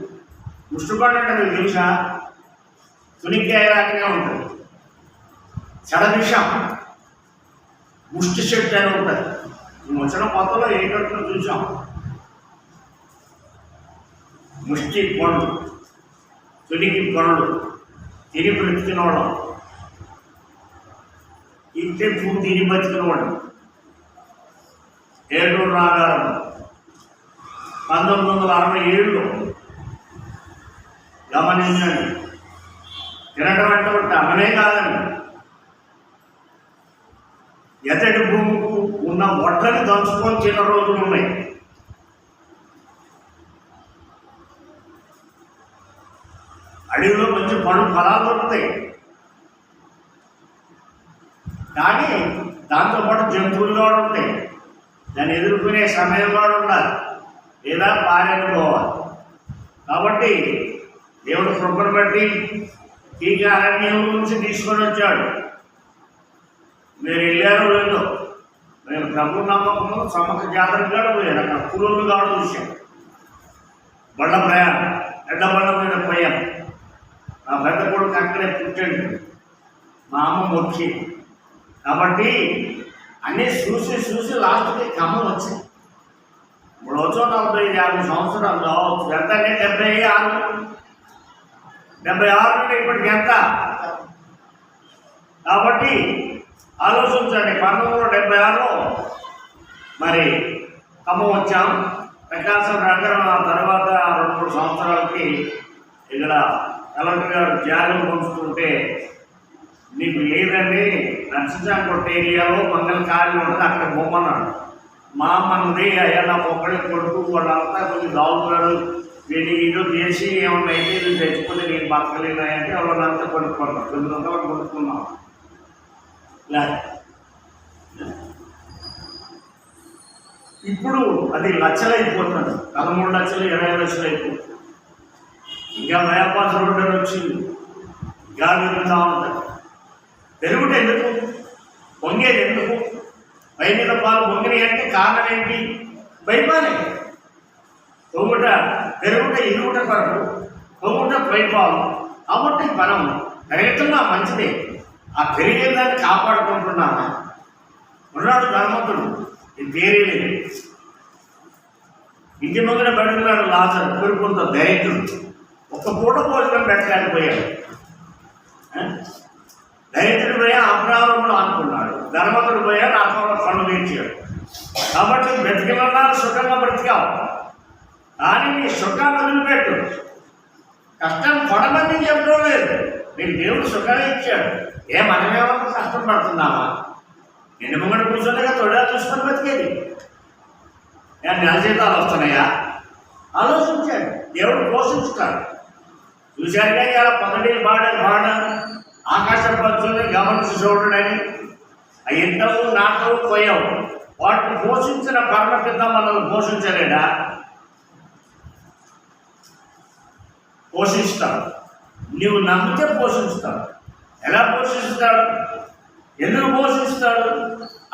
ముష్టిపడంటే మీకు తెలుసా? తునిక్కాయ రాకనే ఉంటుంది. చెడవిషం ముష్టి చెట్టు అని ఉంటుంది. వచ్చిన కొత్తలో ఏంటంటే చూసాం. ముష్టి పండు, తునికి పండు, తిని బ్రతికినవాడు, ఇంతే పువ్వు తిని బతికినవాడు. ఏలూరు నాగారం 1967లో గమనించండి. తినడం అంటే ఒకటి అమ్మనే కాదండి, ఎతడి భూమికి ఉన్న వడ్లని దంచుకొని తిన్న రోజులు ఉన్నాయి. అడవిలో మంచి ఫలాలు దొరుకుతాయి, కానీ దాంతోపాటు జంతువులు కూడా ఉంటాయి. దాన్ని ఎదుర్కొనే సమయం కూడా ఉండాలి, లేదా పారనుకోవాలి. కాబట్టి దేవుడు కృపను బట్టి ఈ అరణ్యం నుంచి తీసుకొని వచ్చాడు. మీరు వెళ్ళారో లేదో, నేను ప్రభు నమ్మకము సమ్మక జాతరకు కూడా పోయాను. అక్కడ కూలోళ్ళు కావడం చూశాను. బండ ప్రయాణం, ఎడ్డ బండ మీద పోయాను. నా పెద్ద కొడుకు అక్కడే పుట్టాడు, మా అమ్మ మొక్కి. కాబట్టి అన్నీ చూసి లాస్ట్కి ఖమ్మం వచ్చింది. ఇప్పుడు వచ్చో 40-50 సంవత్సరాలు కావచ్చు. ఎంత అంటే 76 నుండి ఇప్పటికి ఎంత. కాబట్టి ఆలోచించండి. 1976లో మరి ఖమ్మం వచ్చాం. ప్రకాశం నగరం తర్వాత 2-3 సంవత్సరాలకి ఇక్కడ కలెక్టర్ గారు జాగ్రత్త పంచుతుంటే, నీకు లేదండి నర్సించాంకోట ఏరియాలో మంగళ ఖాళీ ఉంటుంది, అక్కడ బొమ్మన్నాడు. మా అమ్మది అయ్యా నా ఒక్కడే కొడుకు వాళ్ళంతా కొంచెం దాగుతున్నాడు, వీళ్ళు ఏదో చేసి ఏమన్నా అయితే ఇది తెచ్చుకుని నేను బతకలేదంటే వాళ్ళంతా కొనుక్కున్నాను. 900 కొనుక్కున్నాం. ఇప్పుడు అది లక్షలైపోతుంది. 13 లక్షలు 20 లక్షలు అయిపోతుంది. ఇంకా వ్యాపార రోడ్డు వచ్చింది, ఇంకా పెరుగుతూ ఉంటుంది. పెరుగుట ఎందుకు, పొంగేది ఎందుకు? పై మీద పాలు పొంగినాయి అంటే కారణం ఏంటి? పైపాలే. పొంగుట పెరుగుట ఇరుగుట కొరకు, పొంగుట పైపాలు. కాబట్టి మనం పెరుగుతున్నా మంచిదే. ఆ పెరిగేదాన్ని కాపాడుకుంటున్నామా? ఉన్నాడు ధర్మతుడు, ఇది వేరే లేదు. ఇంటి ముందున పెడుతున్నాడు లాజరు, కోరుకుంటూ దరిద్రుడు. ఒక్క పూట భోజనం పెట్టలేకపోయాడు. దరిద్రుడు పోయా అబ్రాహ్మణుడు అనుకున్నాడు, ధర్మతుడు పోయా నాతో పనులు తీర్చాడు. కాబట్టి బ్రతికినన్నా సుఖంగా బ్రతికావు. కానీ నీ సుఖాన్ని వదిలిపెట్టు. కష్టం పడమని చెప్పడం లేదు, నీకు దేవుడు సుఖాన్ని ఇచ్చాడు. మనమేమన్నా కష్టం పడుతున్నామా? నిండు ముంగడు కూర్చుండగా తొడా చూసుకొని బతికేది. నెల జీతాలు వస్తున్నాయా? ఆలోచించాడు. దేవుడు పోషిస్తాడు. చూశారు కానీ అలా పొందడి బాడ ఆకాశ పక్షుల్ని గమనించి చూడడని అవి ఎంతవు నాటవు పోయావు. వాటిని పోషించిన పరమ కింద మనల్ని పోషించలేడా? పోషిస్తాడు. నీవు నమ్మితే పోషిస్తాడు. ఎలా పోషిస్తాడు? ఎందుకు పోషిస్తాడు?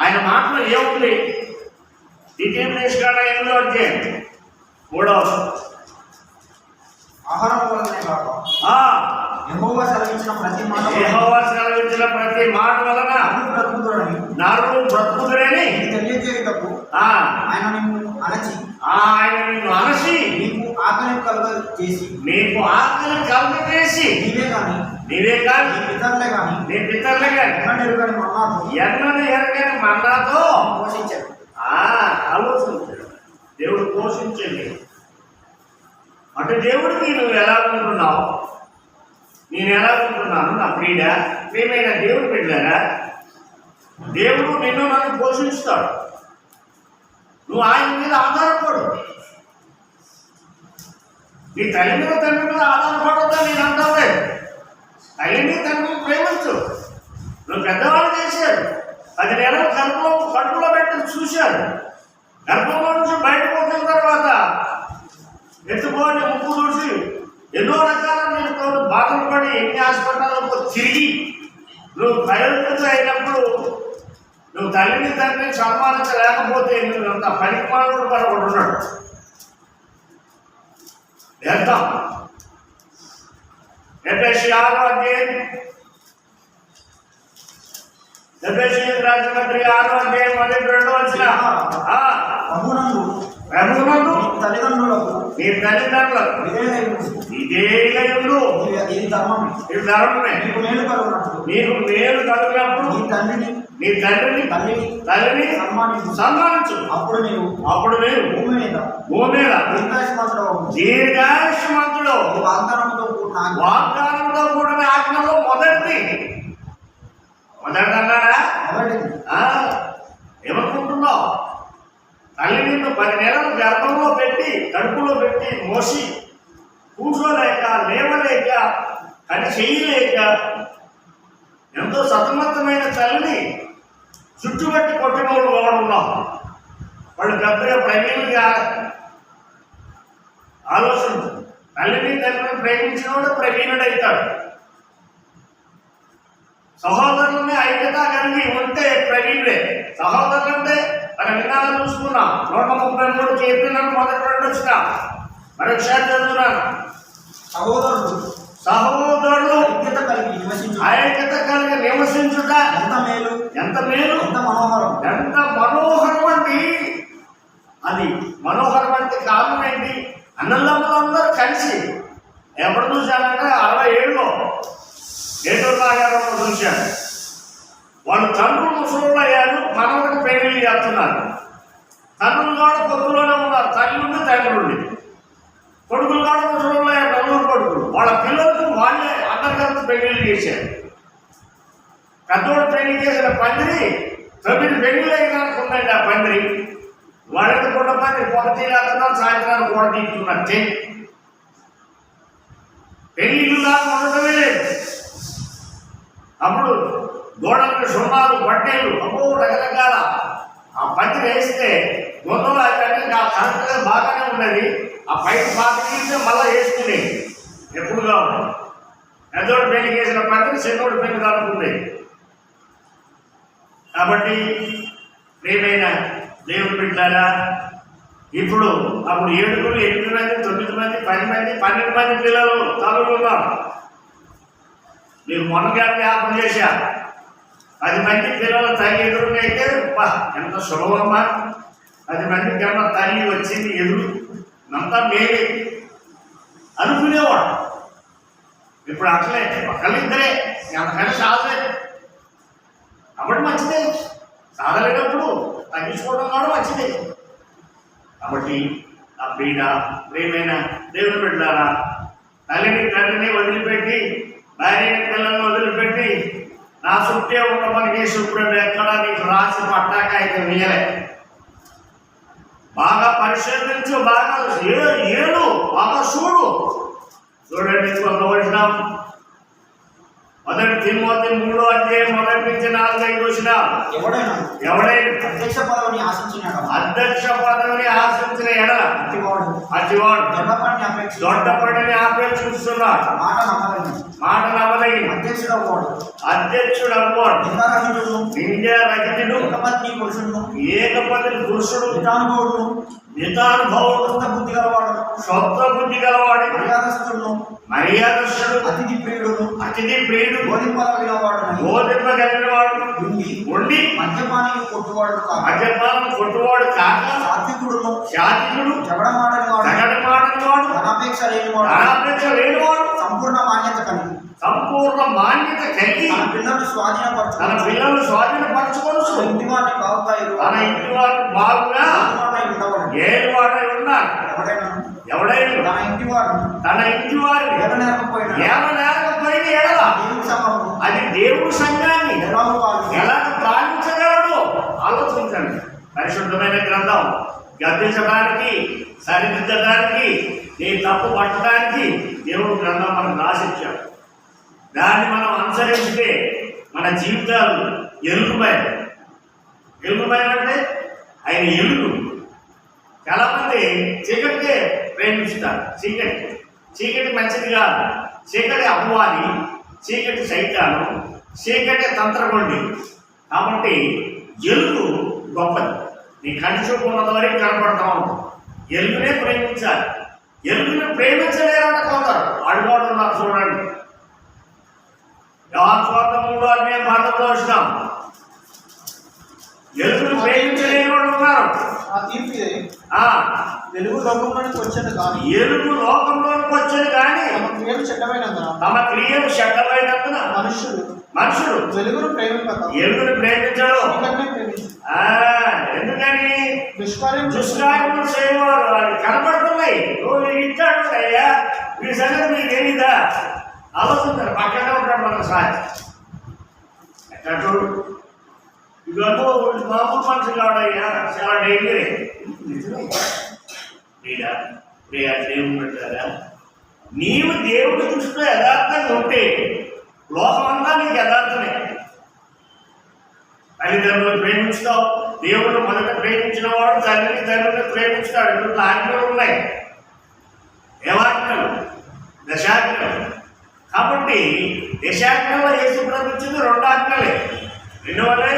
ఆయన మాటలో ఏముంది? డిటర్మినేషన్ కాడ ఎందులో అధ్యాయం 3వ ఆహారం వలనే కాక యెహోవా సెలవించిన ప్రతి మాట వలన బ్రతుకుదురని నరులు బ్రతుకుదురని తెలియజేయుటకు ఆయన నిన్ను అనచి నీకు ఆకలి కలుగ చేసి నీవే కాని నీ పితరులే కాని ఎన్నని ఎరగని మన్నాతో పోషించాడు. ఆలోచించాడు. దేవుడు పోషించండి. అటు దేవుడికి నువ్వు ఎలా ఉంటున్నావు? నేను ఎలా ఉంటున్నాను? నా ప్రియమైన దేవుడు బిడ్డలారా, దేవుడు నిన్ను నన్ను పోషిస్తాడు. నువ్వు ఆయన మీద ఆధారపడు. నీ తల్లి మీద తండ్రి మీద ఆధారపడద్దా నేను అంటలేదు. తల్లిని తండ్రిని ప్రేమించు. నువ్వు పెద్దవాళ్ళు చేశారు. 10 నెలలు కడుపులో పెట్టి చూశారు. గర్భంలో నుంచి బయటకు వచ్చిన తర్వాత ఎత్తుకోని ముక్కు చూసి ఎన్నో రకాల నీతో బాధలు పడి ఎన్ని హాస్పిటల్లకు తిరిగి నువ్వు ప్రయోజనం అయినప్పుడు నువ్వు తల్లిని తండ్రిని సన్మానించలేకపోతే నువ్వు అంత పనికిమానుడు పడకుండా ఉన్నాడు. వ్యర్థం. ఎఫెసీ 6వ అధ్యాయం రాజమండ్రి 6వ అధ్యాయం 1-2 వచ్చిన ప్రభువునందు నీ తల్లిదండ్రులకు విధేయులు. ఇది ధర్మమే. నీకు మేలు కలుగునప్పుడు నీ తండ్రిని తల్లిని సన్మానించు. అప్పుడు నీవు భూమి మీద దీర్ఘాయుష్మంతుడు వాగ్దానంతో కూడిన ఆజ్ఞలో మొదటిది అన్నాడా? ఏమనుకుంటున్నావు? తల్లి నిన్ను 10 నెలలు గర్భంలో పెట్టి కడుపులో పెట్టి మోసి కూర్చోలేక లేవలేక అని చెయ్యలేక ఎంతో సతమతమైన తల్లిని చుట్టుబట్టి కొట్టిన వాళ్ళు వాడున్నాం. వాళ్ళు పెద్దగా ప్రవీణులుగా ఆలోచన. తల్లిని తండ్రిని ప్రేమించిన వాడు ప్రవీణుడైతాడు. సహోదరుల్ని ఐక్యత కలిగి ఉంటే ప్రవీణుడే. సహోదరులు అంటే మన విధానం చూసుకున్నాం. 133 కీర్తనలు మొదటి 2 వచ్చిన మరొకసారి చదువుతున్నాను. సహోదరులు ఐక్యత కలిగి నివసించుట ఎంత మేలు ఎంత మనోహరం అండి. అది మనోహరం అంటే కారణం ఏంటి? అన్నదమ్ములందరూ కలిసి ఎప్పుడు చూశానంటే 67లో ఏటూరు నాగారంలో చూశాను. వాళ్ళు తండ్రులు ముసలు అయ్యారు, మనవరికి పెళ్లి చేస్తున్నారు. తండ్రులు కూడా కొడుకులోనే ఉన్నారు, తల్లి తండ్రుండి. కొడుకులు కూడా ముసలు అయ్యారు, నలుగురు కొడుకులు. వాళ్ళ పిల్లలకు వాళ్ళే అందరికీ పెళ్లి చేశారు. పెద్దోడు పెళ్లి చేసిన పందిరి 9 పెళ్లి అయినానికి ఉందండి. ఆ పందిరి వాళ్ళకి కూడా పందిరి పొగ తీస్తున్నారు, సాయంత్రానికి కూడా తీస్తున్నారు. పెళ్లిళ్ళు లాగా ఉండటమే లేదు. అప్పుడు గోడలకు సున్నాలు బట్టలు రకరకాల ఆ పందిరి వేస్తే గొంతులు కరెక్ట్గా బాగానే ఉన్నది. ఆ పైకి పాతికి మళ్ళీ వేసుకుని ఎప్పుడుగా ఉంది. పెద్దోడు పెళ్లి చేసిన పందిరి చిన్నోడు పెళ్లి కలుపుకుంది. కాబట్టి ప్రియమైన దేవుడు బిడ్డారా, ఇప్పుడు అప్పుడు 7, 8 మంది, 9 మంది, 10 మంది, 12 మంది పిల్లలు తల్లులు ఉన్నారు. మీరు మొన్నగా జ్ఞాపకం చేశా. 10 మంది పిల్లల తల్లి ఎదురునైతే ఎంత సులభమ్మా. 10 మంది కన్నా తల్లి వచ్చింది ఎదురు అంతా మేలే అనుకునేవాడు. ఇప్పుడు అట్లే ఒకళ్ళిద్దరే, అంతకంటే సాధలేదు. కాబట్టి మంచిదే. సాధలేనప్పుడు తగ్గించుకోవడం కూడా మంచిదే. కాబట్టి ఆ పీడ ప్రేమైన దేవుని బిడ్డలారా, తల్లిని తండ్రిని వదిలిపెట్టి భార్యని పిల్లల్ని వదిలిపెట్టి నా చుట్టే ఉన్న మనకి శుభ్రుడు ఎక్కడ నీకు రాసి పట్టాక అయితే వేయలే. బాగా పరిశీలించు, బాగా ఏడు బాగా చూడండి. కొంత వచ్చినాం 1 తిమోతి 3:1-4 వచ్చినాం. ఎవడైనా అధ్యక్ష పదవిని ఆశించిన ఎడల అతివాడు దొడ్డపడిని ఆపేక్షిస్తున్నాడు. మాట నమ్మదగిన అధ్యక్షుడు అవ్వడు. నింద్యారహితుడు ఏకపతి పురుషుడు నితానుభవుడు సొంత బుద్ధి గలవాడు మర్యాదస్తుడు అతిథి ప్రియుడు బోధింపగలిగిన వాడు ఉండి మద్యపానం కొట్టువాడు కాక శాతికుడు జగడమాడని వాడు అనాపేక్ష లేనివాడు సంపూర్ణ మాన్యత కలిగి తన పిల్లలను స్వాధీనపరచుకోవచ్చు. తన ఇంటి వారు బాగుగా ఏడువాడై ఉన్నారు. ఎవడైనా తన ఇంటి వారు ఏమలేకపోయిన ఎడల అది దేవుడి సంఘాన్ని ఎలా పాలించగలడు ఆలోచించండి. పరిశుద్ధమైన గ్రంథం గద్దించడానికి, సరిదిద్దడానికి, నీ తప్పు పట్టడానికి దేవుడు గ్రంథం మనకు రాసిచ్చాడు. దాన్ని మనం అనుసరిస్తే మన జీవితాలు ఎలుగుబయంటే ఆయన ఎలుగు. చాలామంది చీకటికే ప్రేమిస్తారు. చీకటి మంచిది కాదు. చీకటి అపవాది, చీకటి సైతాను, చీకటి తంత్రగొండి. కాబట్టి ఎలుగు గొప్పది. నీ కంటి చూపు ఉన్నంత వరకు కనపడతా ఉంటుంది. ఎలుగునే ప్రేమించాలి. ఎలుగుని ప్రేమించలేరంట కొందరు అడుగువాడు ఉన్నారు. చూడండి, యోహాను 3:13 వచ్చినాం. ఎలుగును ప్రేమించలేని వాడు ఉన్నారు. వెలుగు లోకంలోనికి వచ్చేది కానీ ఎలుగు లోకంలోనికి వచ్చేది కానీ తమ క్రియలు చెడ్డమైనందున మనుషుడు వెలుగును ప్రేమించడు. ఎందుకని దుష్కార్యములు చేయవారు అది కనబడుతున్నాయి. నువ్వు ఇచ్చాడు అయ్యా, మీ సంగతి మీకు తెలీదా? ఆలోచించారు. పక్కనే ఉంటాడు మన సార్. ఎక్కడ చూడు, ఇదంతా మామూలు మనిషి కావడయ్యా, చాలా డేంజరే. దేవుడు నీవు దేవుడి దృష్టిలో యథార్థంగా ఉంటే లోకమంతా నీకు యథార్థమే. తల్లిదండ్రులను ప్రేమించుతావు. దేవుడు మొదట ప్రేమించిన వాడు తండ్రిని ప్రేమించుతాడు. ఇప్పుడు ఆజ్ఞలు ఉన్నాయి. ఏమాజ్ఞలు? దశాజ్ఞలు. కాబట్టి దశాజ్ఞలో యేసు ప్రేమించింది 2 ఆజ్ఞలే. రెండవదే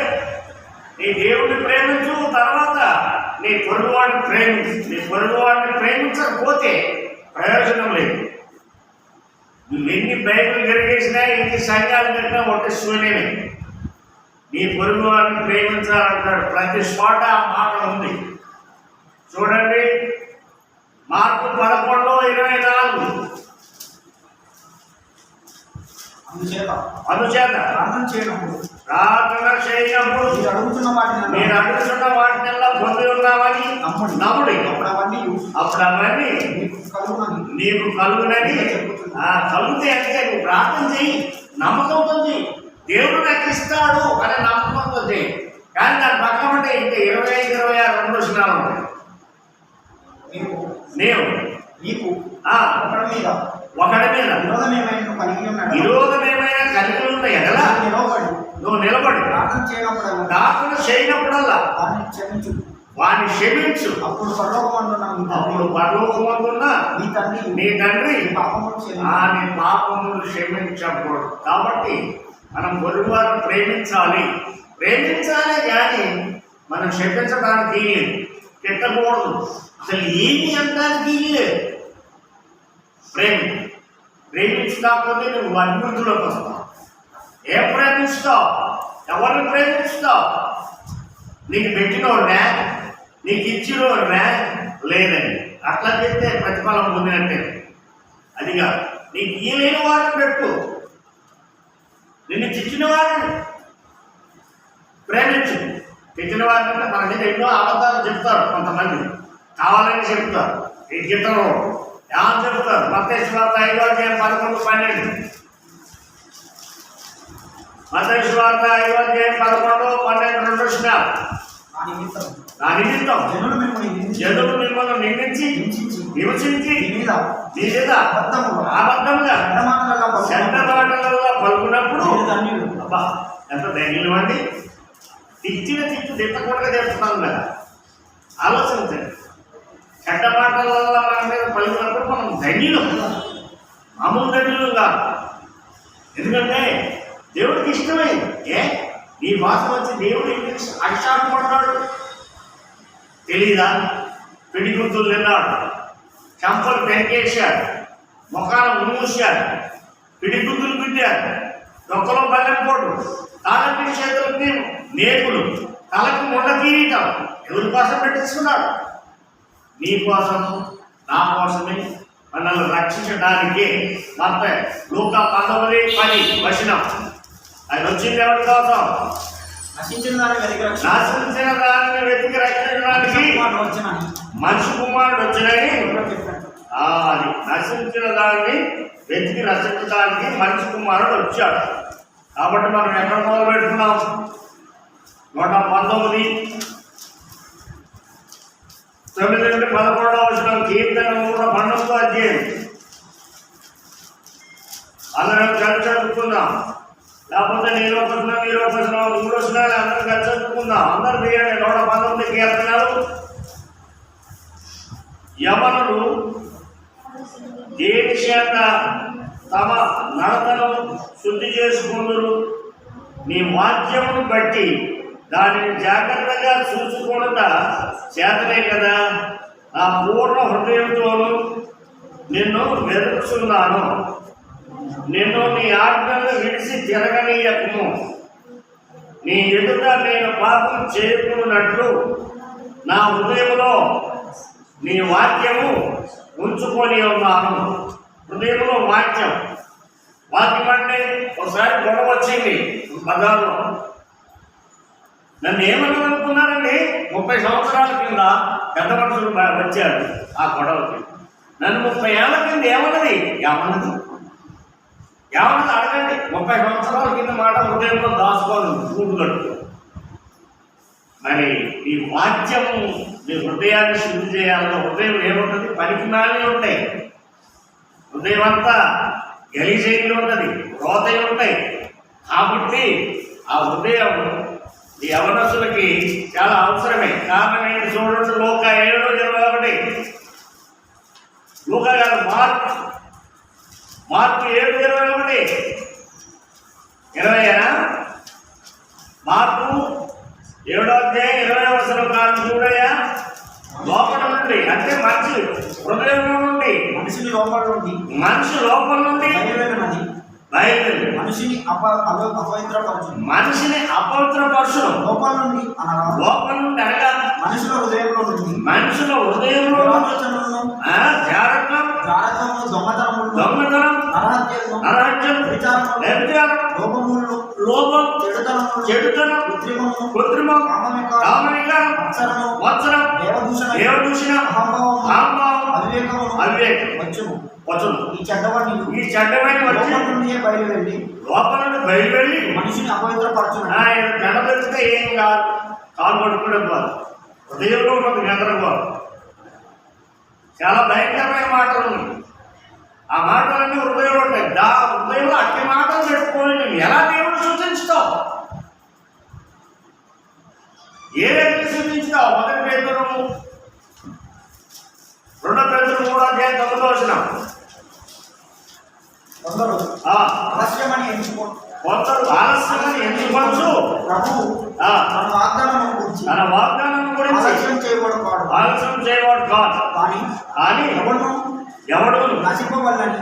నీ దేవుడిని ప్రేమించు, తర్వాత నీ పొరుగువాడిని ప్రేమించు. నీ పొరుగువాడిని ప్రేమించకపోతే ప్రయోజనం లేదు. నువ్వు ఎన్ని బైబిల్ తిరిగేసినా, ఎన్ని సంఘాలు కట్టినా ఒకటి శూన్యమే. నీ పొరుగువాడిని ప్రేమించాలంటాడు. ప్రతి చోట ఆ మాట ఉంది. చూడండి, మార్కు 11:24. అందుచేత ప్రార్థన చేయనప్పుడు మీరు అడుగుతున్న వాటినల్లా పొంది ఉన్నామని నమ్ముడి. అప్పుడు అవన్నీ నీకు కలుగునని. కలిగితే అంటే నువ్వు ప్రార్థన చెయ్యి, నమ్మకంతో చెయ్యి. దేవుడు నాకు ఇస్తాడు అనే నమ్మకంతో చెయ్యి. కానీ దాని పక్కన ఉంటే ఇంకా 25-26 వచనాలు ఉంటాయి. నీకు ఒకటి మీద విరోధం ఏమైనా కలిగి ఉన్న ఎడల నువ్వు నిలబడి ప్రార్థన చేయనప్పుడల్లా వాడిని క్షమించు. అప్పుడు పరలోకమందున్న నీ తండ్రి నీ పాపములు క్షమించకూడదు. కాబట్టి మనం పొరుగువారిని ప్రేమించాలి కానీ మనం క్షమించడానికి తిట్టకూడదు. అసలు ఏమి అనడానికి లేదు. ప్రేమించకపోతే నువ్వు అభివృద్ధిలోకి వస్తావు. ఏం ప్రేమిస్తావు? ఎవరిని ప్రేమిస్తావు? నీకు పెట్టినోడ్రా, నీకు ఇచ్చినోడ్రా లేదని అట్లా చేస్తే ప్రతిఫలం పొందినట్టే. అదిగా నీకు ఇయ్యలేని వారిని పెట్టు. నిన్ను తెచ్చిన వారిని ప్రేమించు. తెచ్చిన వారిని మన మీద ఎన్నో అబద్ధాలు చెప్తారు. కొంతమంది కావాలని చెప్తారు. ఈ గీతలో ఏమని చెప్తారు? మత్తయి సువార్త 5:11-12. మత్తయి సువార్త 5:11-12 నా నిమిత్తం జనులు మిమ్మల్ని నిందించి హింసించి నీ మీద అబద్ధముగా చెడ్డ మాటలలో పలుకున్నప్పుడు అబ్బా ఎంత ధైర్యం అండి. తిట్టిన తిట్టు తిట్టకుండా చెప్తున్నాను కదా, ఆలోచించండి. చెడ్డ మాటలలో మన మీద పలుకున్నప్పుడు మనం ధైర్యం, మామూలు ధైర్యం కాదు. ఎందుకంటే దేవుడికి ఇష్టమే. నీ భాష వచ్చి దేవుడు అక్షాన్ని పడతాడు తెలీదా? పిడిగుద్దులు తిన్నాడు, చెంపలు పెంకేశాడు, ముఖాన మూసాడు, పిడిగుద్దులు గుద్దాడు, దొక్కలో బల్లెం పోటు, తాళకి చేతులకి నేపులు, తలకు ముండ కిరీటం. ఎవరి కోసం పెట్టించుకున్నాడు? నీ కోసం, నా కోసమే, మనల్ని రక్షించడానికి. మత్తయి లూకా 19:10 ఆయన వచ్చింది ఎవరి కోసం? నశించిన దాన్ని వెతికి రక్షించడానికి మనిషి కుమారుడు వచ్చినని. అది నశించిన దాన్ని వెతికి రక్షించడానికి మనిషి కుమారుడు వచ్చాడు. కాబట్టి మనం ఎక్కడ మొదలు పెట్టుకున్నాం? 119:9-11 కీర్తన 112 అందరం కలిసి చదువుకుందాం. లేకపోతే నేను ఒక మీరు ఒక మూడు వచనాలు అందరం కలిసి చదువుకుందాం. అందరు తీయండి. 119 కీర్తనలు. యవనులు దేని చేత తమ నడతను శుద్ధి చేసుకుందరు? నీ వాక్యమును బట్టి దానిని జాగ్రత్తగా చూసుకొనుట చేతనే కదా. నా పూర్ణ హృదయంతోనూ నిన్ను వెతుకుతున్నాను. నిన్ను నీ ఆజ్ఞను విడిచి తిరగనీయకుము. నీ ఎదుట నేను పాపం చేయకున్నట్లు నా హృదయంలో నీ వాక్యము ఉంచుకొని ఉన్నాను. హృదయంలో వాక్యం అంటే ఒకసారి గొడవ వచ్చింది బజార్లో. నన్ను ఏమన్నా అనుకున్నారండి? 30 సంవత్సరాల కింద పెద్ద మనుషులు వచ్చారు ఆ గొడవకి. నన్ను 30 ఏళ్ళ కింద ఏమన్నది అడగండి. 30 సంవత్సరాల కింద మాట హృదయంలో దాచుకోను కూడు కట్టు. మరి ఈ వాక్యం నీ హృదయాన్ని శుద్ధి చేయాలన్న హృదయం ఏముంటుంది? పనికి మాలి ఉంటాయి. హృదయం అంతా గలీజైలు ఉంటుంది, రోతలు ఉంటాయి. కాబట్టి ఆ హృదయం ఈ యవనస్తులకి చాలా అవసరమే. కారణం ఏంటి చూడండి. లూకా 7:21. లూకా గారు మార్కు 7:21. 20 మార్కు 7:20 కాదు చూడయ్యా. లోపల నుండి అంటే మంచి హృదయంలో నుండి మనిషి లోపల నుండి బయలుదేరి మనిషిని అపవిత్రపరచును. లోపల నుండి అనగా మనుషుల హృదయంలో జాగ్రత్త, దొంగతనం, నరహత్యం, లోపం, చెడుతనం, కృత్రిమం, కామవికారం, వత్సరం, దేవదూషణ, అహంభావం, అవివేకం వచ్చును. ఈ చెడ్డమైన లోపల నుండి బయలువెళ్ళి మనిషిని అపవిత్రపరచును. ఆయన గంట దొరికితే ఏం కాదు, కాలు పట్టుకోవడం కాదు, హృదయంలో ఉన్నది గందరగోళం. చాలా భయంకరమైన మాటలు ఉన్నాయి. ఆ మాటలన్నీ హృదయంలో ఉంటాయి. హృదయంలో అట్టి మాటలు పెట్టుకొని నువ్వు ఎలా దేవుడు సూచించుతావు? ఏ వ్యక్తి సూచించుతావు? 1 పేతురు 2 పేతురు 3:9 కొందరు ఆలస్యమని ఎంచుకోవచ్చు. ప్రభువు తన వాగ్దానం గురించి ఆలస్యం చేయవాడు కాదు. కానీ ఎవడు నశింపవాలని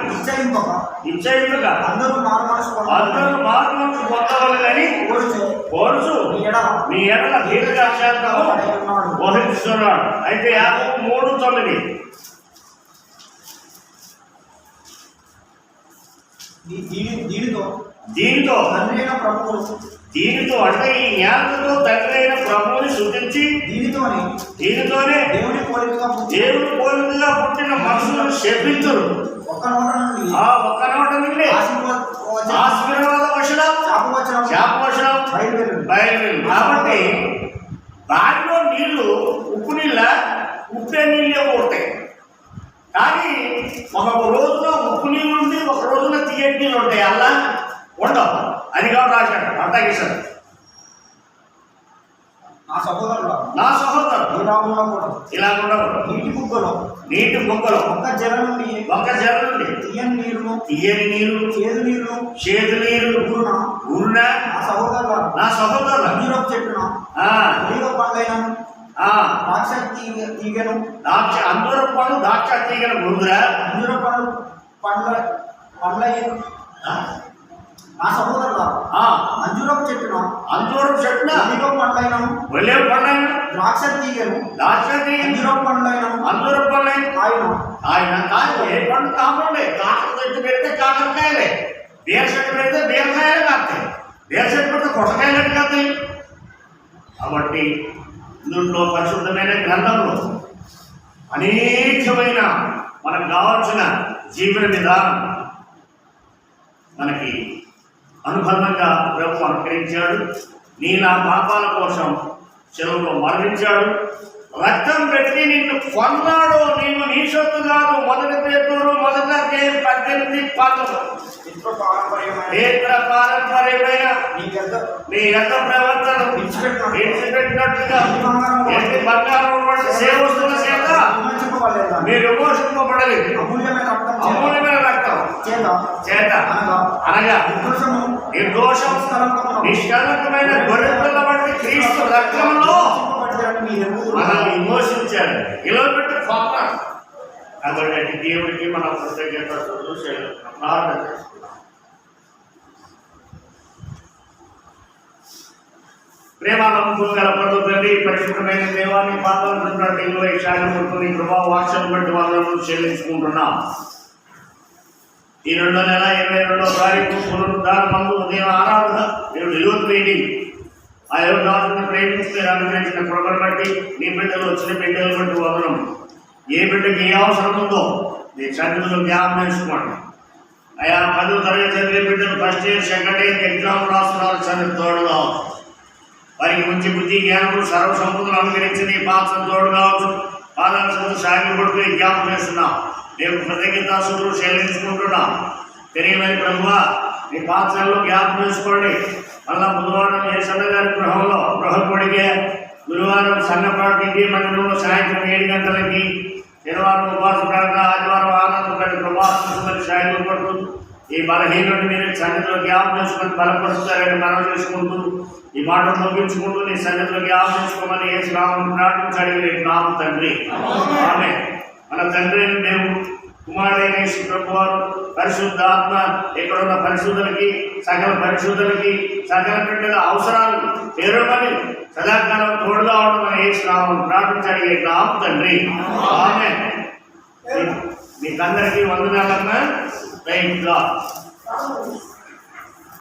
నిశ్చయింపక అందరూ మారు మనసు పొందవాలని కోరుచు నీ ఎడల దీర్ఘశాంతము బోధిస్తున్నాడు. అయితే 53:9 దీనితో దీనితో తండ్రైన ప్రభువును దీనితో అంటే ఈ జ్ఞానంతో తండ్రి అయిన ప్రభువుని శుద్ధించి దీనితోనే దేవుని పోలికగా పుట్టిన మనుషులను శపించరు. ఒక్క నోట నుండి ఆశీర్వాద వచనం శాపవచనం బయలుదేరు. కాబట్టి బావిలో నీళ్లు ఉప్పు నీళ్ళ ఉప్పే నీళ్ళే ఉంటాయి. కానీ ఒక రోజున ఉప్పు నీళ్ళు ఉండి ఒక రోజున తీయటి నీళ్ళు ఉంటాయి. అలా ఉండవు. అది కాబట్టి రాశాడు అర్థాకి సార్. నా సహోదరుడు ఇలా ఉండకూడదు. నీటి బుగ్గలో ఒక్క జల నుండి తీయని నీరు చేదు నీరు ఊరిన నా సహోదరుల అంజూరపు చెట్టున ద్రాక్ష తీగను అందరూ పళ్ళు ద్రాక్ష తీగను ఊరురా అంజూరపు పండ్ల నా సహోదరుల అంజూరపు చెట్టున ఒలివ పండ్లైన ద్రాక్ష తీగను అంజూరపు పండ్లైన ఆయన ఏ పండు కాకుండా కాకర చెట్టు పెడితే కాకరకాయలే, బీర చెట్టు పెడితే బీరకాయలే కాస్తాయి, బీర చెట్టు పెడితే కొట్టకాయలు కాస్తాయి. కాబట్టి ఇందులో పరిశుద్ధమైన గ్రంథంలో అనేకమైన మనకు కావాల్సిన జీవన విధానం మనకి అనుబంధంగా ప్రభు అనుగ్రహించాడు. నీ నా పాపాల కోసం శిలువలో మరణించాడు, రక్తం పెట్టి నిన్ను కొన్నాడు. నీవు నీ సొత్తు కాదు. 1 పేతురు 1:18 నేత్ర పారంపర్యమైన నీ యొక్క ప్రవర్తన విడిచిపెట్టినట్లుగా ఎట్టి బంగారం వంటి సేవస్తుల చేత మీరు విమోచింపబడలేదు. అమూల్యమైన రక్తం చేత అనగా నిర్దోషం నిష్కలంకమైన గొర్రెపిల్ల వంటి క్రీస్తు రక్తంలో మనల్ని విమోచించాడు. ఇలా పెట్టి పాప కాబట్టి దేవుడికి మనం కృతజ్ఞతలు ప్రార్థన చేసుకుంటాం. ప్రేమానందం గల ప్రభువు తండ్రి, పరిశుభ్రమైన దేవాన్ని పాదాలున్నటువంటి 20 శాఖలు పట్టుకుని కృపా వాక్యం బట్టి వాళ్ళను చెల్లించుకుంటున్నాం. ఈ 2022వ తారీఖు పునరుద్ధాన మందు ఉదయం ఆరాధన యూత్ మీటింగ్ ఆ యోగాన్ని ప్రేమించి అనుగ్రహించిన కృపను బట్టి నీ బిడ్డలు వచ్చిన బిడ్డలు బట్టి వదనం. ఏ బిడ్డకి ఏ అవసరం ఉందో నీ సన్నిధిలో జ్ఞాపకం చేసుకోండి. అయా 10వ తరగతి చదివే బిడ్డలు first year second year exam రాస్తున్నారు. సన్నిధి తోడు కావచ్చు, వారికి మంచి బుద్ధి జ్ఞానములు సర్వసంపదలు అనుగ్రహించి నీ పాత్ర తోడు కావచ్చు. పాదాలు సాగి కొడుకు జ్ఞాపకం చేస్తున్నాం. మేము కృతజ్ఞతాసులు చెల్లించుకుంటున్నాం. తెలియమని ప్రభువా నీ పాత్రల్లో జ్ఞాపకం చేసుకోండి. మళ్ళా బుధవారం ఏసన్న గారి గృహంలో గృహపొడిగే, గురువారం సన్నపాటికి మందిరంలో సాయంత్రం 7 గంటలకి, శనివారం ఉపవాస ప్రార్థన, ఆదివారం ఆనందపడి ప్రభావితం సాయం పడుతుంది. ఈ బలహీనుడిని మీరు సన్నిధిలో జ్ఞాపకం చేసుకొని బలపరుస్తారని మనం చేసుకుంటూ ఈ మాటలు ముగించుకుంటూ నీ సన్నిధిలో జ్ఞాపకం చేసుకోమని యేసు నామమున ప్రార్థించాడు నామం తండ్రి. ఆమె మన తండ్రి మేము కుమారుడైన యేసు ప్రభువారు పరిశుద్ధాత్మ ఇక్కడున్న పరిశుద్ధులకి సకల పరిశుద్ధులకి సకల బిడ్డల అవసరాలు తీరమని సదాకాలం తోడుగా ఉండమని యేసు నామమున ప్రార్థించాడు నామం తండ్రి. ఆమె మీకందరికీ వందనాలన్నా. Thank God.